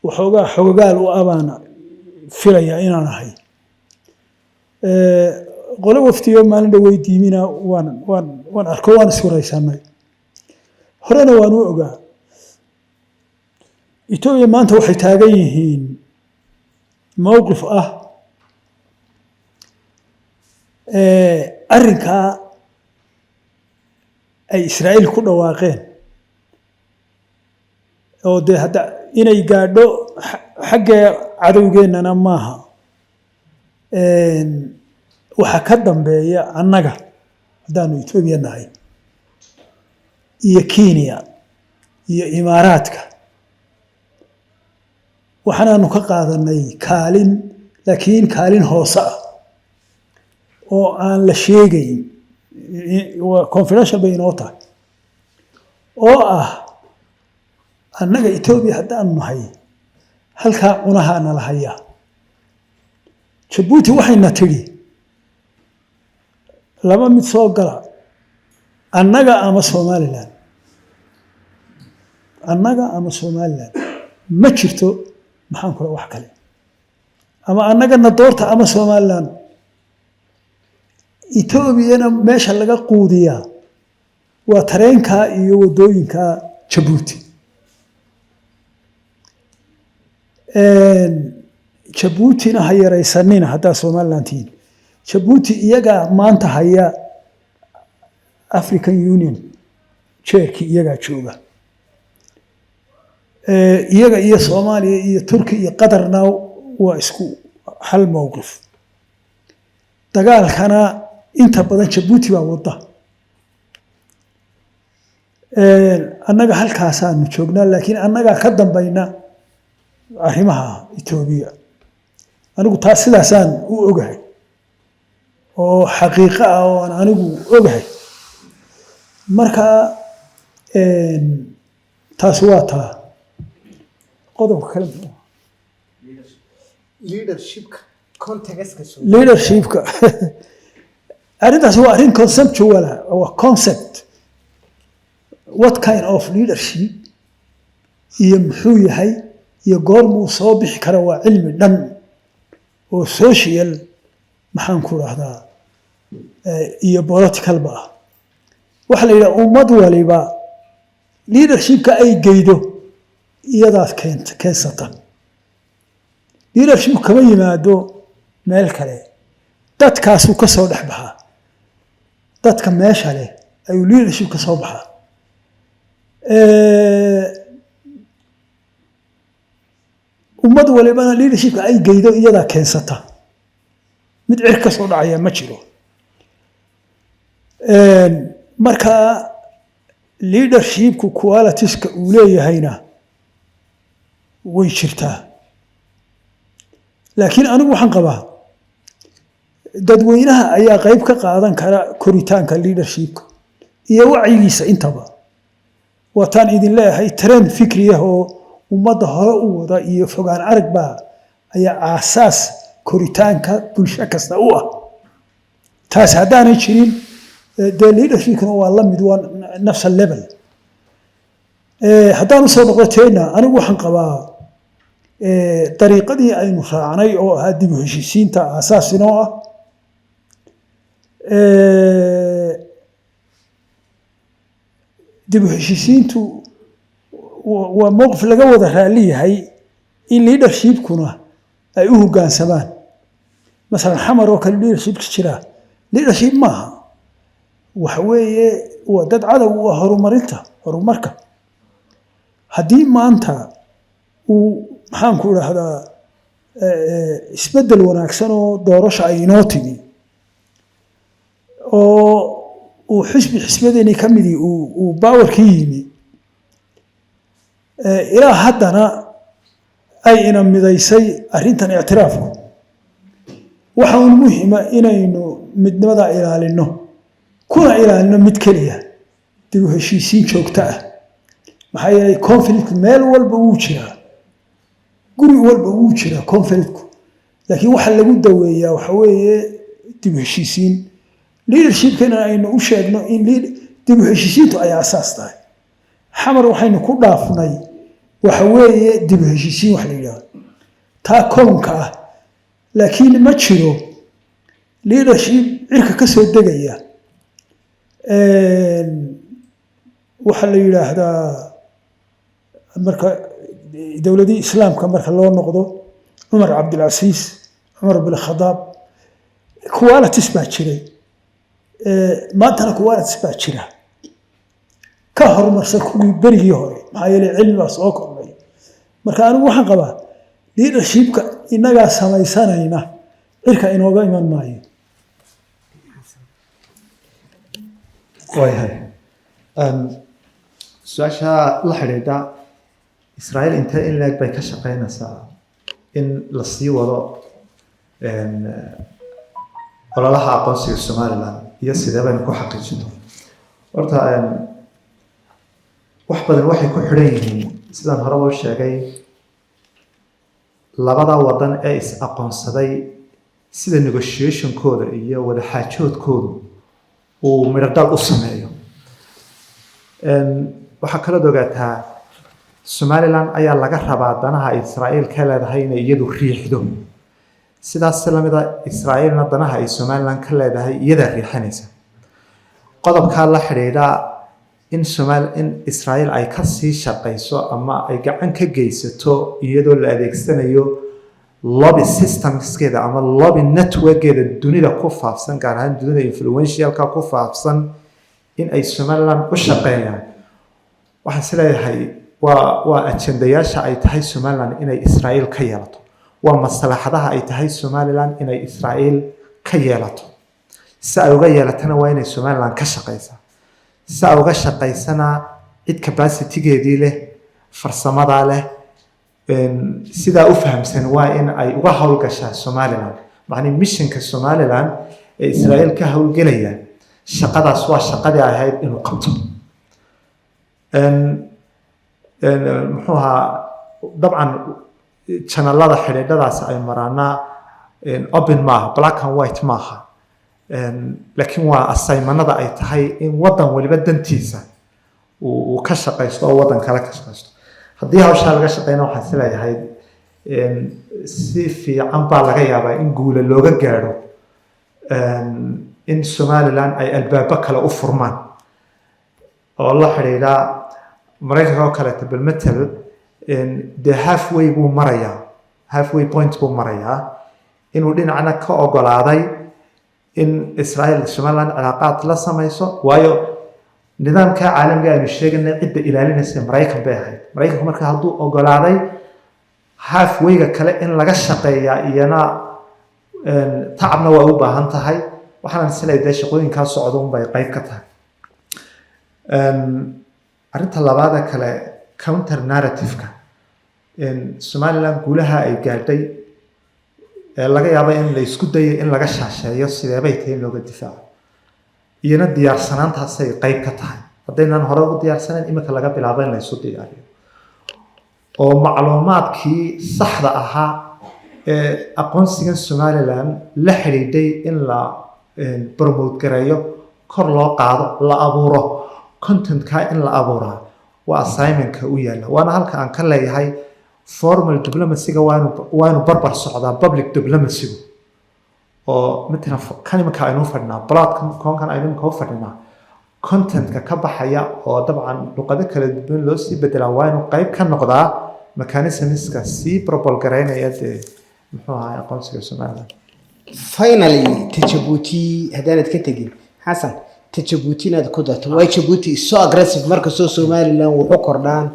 waxoogaa xogagaal u abaana filaya inaan ahay qolo waftiyo maalin dhawey diimina waan arko waan iswaraysanay horena waan u ogaa Ethiopia maanta waxay taagan yihiin mowqif ah arrinkaa ay Israa'iil ku dhawaaqeen oo dee hadda inay gaadho xagga cadowgeennana maaha waxa ka dambeeya annaga haddaanu Etoobiya nahay iyo Kenya iyo Imaaraadka waxaanaanu ka qaadanay kaalin laakiin kaalin hoose ah oo aan la sheegayn waa confidential bay inoo tahay oo ah annaga Etoobiya haddaanu nahay halkaa cunahaa nala hayaa Jabuuti waxayna tidhi laba mid soo gala annaga ama Somaliland ma jirto maxaan kula wax kale ama annagana doorta ama Somaliland Etoobiyana meesha laga quudiyaa waa tareenka iyo wadooyinka Jabuuti Jabuutina ha yaraysanina haddaa Somaliland tihiin Jabuuti iyagaa maanta haya African Union chairki iyagaa jooga iyaga iyo Soomaaliya iyo Turki iyo Qatarna waa isku hal mowqif dagaalkana inta badan Jabuuti baa wada annaga halkaasaanu joognaa laakiin annaga ka dambayna arrimaha Etoobiya anigu taas sidaasaan u ogahay oo xaqiiqo ah oo aan anigu ogahay marka taas waa taa qodobka kale leadershipka arrintaas waa arrin conceptual waa concept what kind of leadership iyo muxuu yahay iyo goormuu soo bixi kara waa cilmi dhan oo social maxaan ku rahdaa iyo political ba waxa la yiraahdaa ummad waliba leadershipka ay geydo iyadaas keensata leadership kama yimaado meel kale dadkaas uu ka soo dhex baxaa dadka meesha leh ayuu leadership ka soo baxaa ummad walibana leadershipka ay geydo iyada keensata mid cir ka soo dhacaya ma jiro marka leadershipku qualitiesku uu leeyahayna way jirtaa laakiin anigu waxaan qabaa dadweynaha ayaa qayb ka qaadan kara koritaanka leadershipka iyo wacyigiisa intaba wataan idin leeyahay trend fikriya oo ummadda hore u wada iyo fogaan arag baa ayaa aasaas koritaanka bulsho kasta u ah taas haddaanay jirin dee leadershipkuna waa la mid waa nafsa level haddaan usoo noqoteena anigu waxaan qabaa dariiqadii aynu raacnay oo ahaa dib u heshiisiinta aasaas inoo ah dib u heshiisiintu waa mowqif laga wada raali yahay in leadershipkuna ay u hoggaansamaan masalan xamar oo kale leadership jira leadership maaha waxa weeye waa dad cadow u ah horumarka haddii maanta uu maxaan ku idhaahdaa isbeddel wanaagsan oo doorasho ay inoo timi oo uu xisbadeenii ka midii uu baawarkii yimi ilaa haddana ay ina midaysay arrintan ictiraafku waxa uun muhiima inaynu midnimada ilaalino kuna ilaalino mid keliya dib u heshiisiin joogto ah maxaa yeelay conflict meel walba wuu jiraa guri walba wuu jiraa conflictku laakiin waxa lagu daweeyaa waxa weeye dib u heshiisiin leadershipkana aynu u sheegno in dib u heshiisiintu ay asaas tahay xamar waxaynu ku dhaafnay waxa weeye dib u heshiisiin wax la yidhaahdo taa koonka ah laakiin ma jiro leadership cirka ka soo degaya waxa la yidhaahdaa marka dowladii islaamka marka loo noqdo cumar cabdilcasiis cumar bin khadaab qualities baa jiray maantana qualities baa jira ka horumarsan kuwii berigii hore maxaa yeelay cilmi baa soo kordhay marka anigu waxaan qabaa leadershipka innagaa samaysanayna cirka inooga iman maayo waayahay su-aasha la xidhiidha Israel intee in leeg bay ka shaqeynaysaa in la sii wado ololaha aqoonsiga Somaliland iyo sidee baynu ku xaqiijino horta wax badan waxay ku xidhan yihiin sidaan hore u sheegay labada wadan ee is aqoonsaday sida negotiation-kooda iyo wada xaajoodkoodu uu miradhal u sameeyo waxaa kaloo ogaataa Somaliland ayaa laga rabaa danaha Israel ka leedahay inay iyadu riixdo sidaas lamida Israelna danaha ay Somaliland ka leedahay iyada riixanaysa qodobka la xiriira in Israel ay ka sii shaqeyso ama ay gacan ka geysato iyadoo la adeegsanayo lobby systemskeeda ama lobby networkeeda dunida ku faafsan gaar ahaan dunida influentialka ku faafsan in ay Somaliland u shaqeeyaan waxaan isleeyahay waa ajendayaasha ay tahay Somaliland inay Israel ka yeelato waa maslaxadaha ay tahay Somaliland inay Israel ka yeelato si ay uga yeelatana waa inay Somaliland ka shaqeysaa si ay uga shaqeysana cid capacity-geedii leh farsamada leh sidaa u fahamsan waa in ay uga howlgashaa Somaliland macni missionka Somaliland ee Israel ka howlgelaya shaqadaas waa shaqadii ay ahayd inuu qabto muxuu ahaa dabcan channelada xidhiidhadaas ay maraana open maaha black and white maaha laakiin waa assignmanada ay tahay in wadan waliba dantiisa uu ka shaqeysto oo wadan kale ka shaqeysto haddii hawshaa laga shaqeyna waxaan isleeyahay si fiican baa laga yaabaa in guula looga gaadho in Somaliland ay albaabo kale u furmaan oo la xiriira Mareykanka oo kale tabelmetal the halfway buu marayaa halfway point buu marayaa inuu dhinacna ka ogolaaday in Israel Somaliland cilaaqaad la samayso waayo nidaamka caalamiga aynu sheegnay cidda ilaalinaysa Mareykan bay ahayd Mareykanku marka hadduu ogolaaday halfway-ga kale in laga shaqeeyaa iyana tacabna waa u baahan tahay waxaan isleeyahay shaqooyinkaas socdo un bay qayb ka tahay arrinta labaad kale counter narrative-ka Somaliland guulaha ay gaadhay laga yaabo in la isku dayo in laga shaasheeyo sidee bay tahay in looga difaaco iyana diyaarsanaantaasay qayb ka tahay haddaynan hore ugu diyaarsanayn iminka laga bilaabo in la isu diyaariyo oo macluumaadkii saxda ahaa ee aqoonsigan Somaliland la xidhiidhay in la promote gareeyo kor loo qaado la abuuro content-ka in la abuuraa waa assignment-ka u yaala waana halka aan ka leeyahay formal diplomacy-ga waanu barbar socdaa public diplomacy-gu oo midna kan iminka aynu fadhinaa platform-kan aynu iminka u fadhinaa content-ka ka baxaya oo dabcan luqado kala duwan loo sii bedelaa waa inuu qayb ka noqdaa mechanisms-ka sii propagaraynaya dee muxuu ahaa aqoonsiga Somaliland finally Djibouti haddaanad ka tegin Xasan Djibouti inaad ku darto waa Djibouti so aggressive marka soo Somaliland wuxuu kordhaan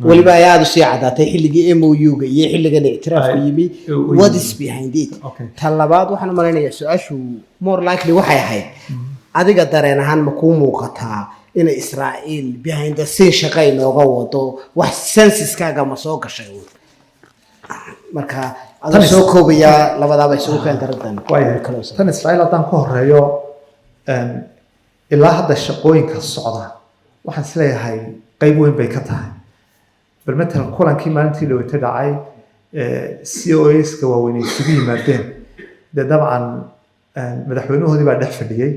waliba ay aad u sii cadaatay xilligii MOU-ga iyo xilligan ictiraafku yimi what is behind it talabaad waxaan maleynayaa su'aashu more likely waxay ahayd adiga dareen ahaan ma ku muuqataa in Israel behind the scene shaqay nooga wado wax sensiskaaga ma soo gashay marka aad soo koobaya labadaaba isugu keentay tan Israel haddaan ku horeeyo ilaa hadda shaqooyinka socda waxaan isleeyahay qayb weyn bay ka tahay bal matalan kulankii maalintii loo dhacay COAs-ka waaweyn isugu yimaadeen dee dabcan madaxweynahoodii baa dhex fadhiyey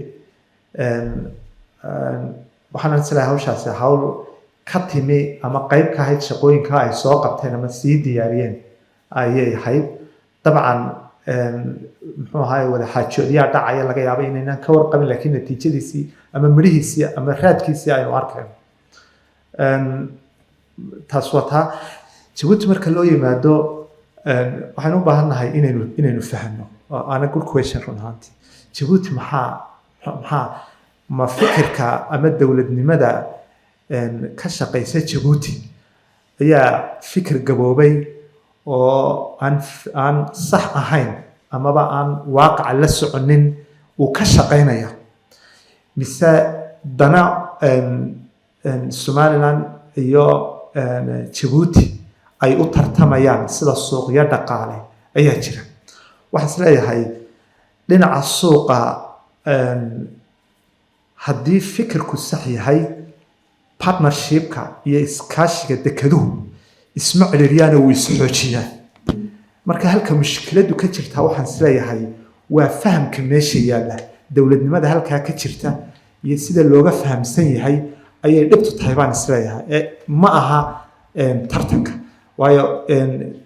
waxaan isleeyahay hawshaasi hawl ka timi ama qayb ka ahayd shaqooyinka ay soo qabteen ama sii diyaariyeen ayay ahayd dabcan muxuu ahaay wada xaajoodiyaa dhacaya laga yaabo inaynan ka warqabin laakiin natiijadiisii ama midhihiisii ama raadkiisii aynu arkayno taas waa taa Djibouti marka loo yimaado waxaan u baahannahay inaynu fahamno ana good question run ahaantii jabuuti maxaa ma fikirka ama dowladnimada ka shaqaysa jabuuti ayaa fikir gaboobay oo aan sax ahayn amaba aan waaqaca la soconin uu ka shaqaynaya mise dana somaliland iyo jabuuti ay u tartamayaan sida suuqyo dhaqaale ayaa jira waxaan isleeyahay dhinaca suuqa haddii fikirku sax yahay partnershipka iyo iskaashiga dekeduhu isma ciriiryaana wuu isxoojiyaan marka halka mushkiladu ka jirtaa waxaan isleeyahay waa fahamka meesha yaalla dowladnimada halkaa ka jirta iyo sida looga fahamsan yahay ayay dhibtu tahay baan isleeyahay ma aha tartanka waayo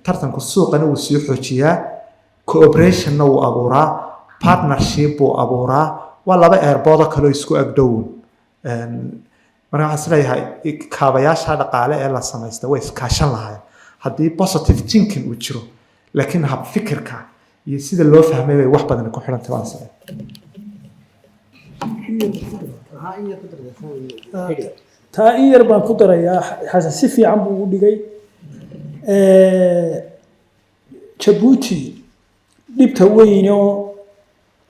tartanku suuqana wuu sii xoojiyaa cooperationna wuu abuuraa partnership buu abuuraa waa laba eerboodo kaloo isku agdhown marka waxaan isleeyahay kaabayaasha dhaqaale ee la samaysta way iskaashan lahayn haddii positive thinking uu jiro laakiin hab fikirka iyo sida loo fahmay bay wax badan ku xidhantay baan isleeyahay taa in yar baan ku darayaa xasan si fiican buu u dhigay jabuuti dhibta weyn oo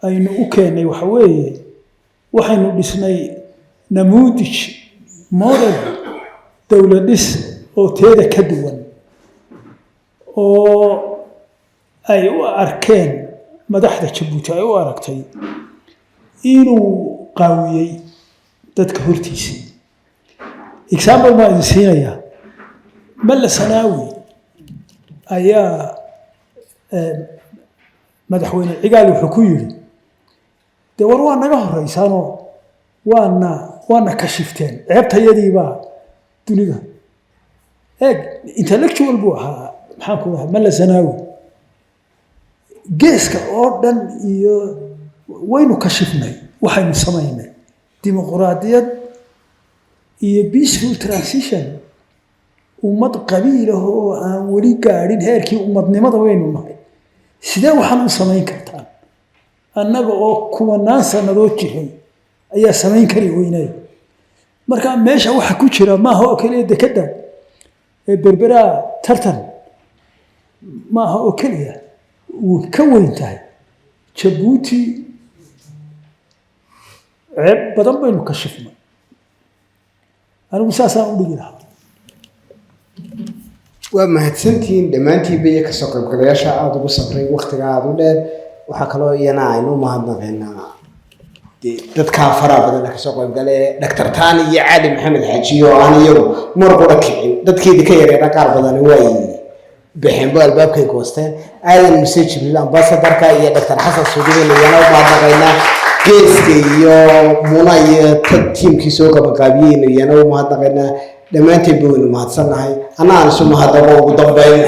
aynu u keennay waxa weeye waxaynu dhisnay namuudij model dowlad dhis oo teeda ka duwan oo ay u arkeen madaxda jabuuti ay u aragtay inuu qaawiyey dadka hortiisii example baan idin siinayaa malla sanaawi ayaa madaxweyne cigaal wuxuu ku yidhi dee war waa naga horreysaanoo waana kashifteen ceebtayadiibaa dunida eeg intellectual buu ahaa maxaan ku dhahaa malla sanaawi geeska oo dhan iyo waynu kashifnay waxaynu samaynay dimuqraadiyad iyo peaceful transition ummad qabiil ah oo aan weli gaadhin heerkii ummadnimada waynu nahay sidee waxaan u samayn kartaan annaga oo kumanaan sannadood jiray ayaa samayn kari weynay marka meesha waxa ku jira maaha oo keliya dekedda ee berberaa tartan maaha oo keliya wuu ka weyn tahay jabuuti ceeb badan baynu ka shifnay anigu saasaan u dhigi lahaa waa mahadsantihiin dhammaantiinba iyo kasoo qaybgalayaasha aada ugu sabray waktiga aada u dheer waxaa kaloo iyana aynu mahadnaqaynaa dadkaa faraha badan kasoo qaybgale doctor taani iyo cali maxamed xaajiyo oo aan iyagu mar qura kicin dadkeedii ka yareena qaar badani way bixeenbo albaabkay goosteen aadan muse jibriil ambasadarka iyo doctor xasan suudiin iyana u mahadnaqaynaa geeska iyo muna iyo tiimkii soo qabanqaabiyeen iyana u mahadnaqaynaa dhammaanteen ba waynu mahadsannahay anna aan isu mahadnaqo ugu dambeyn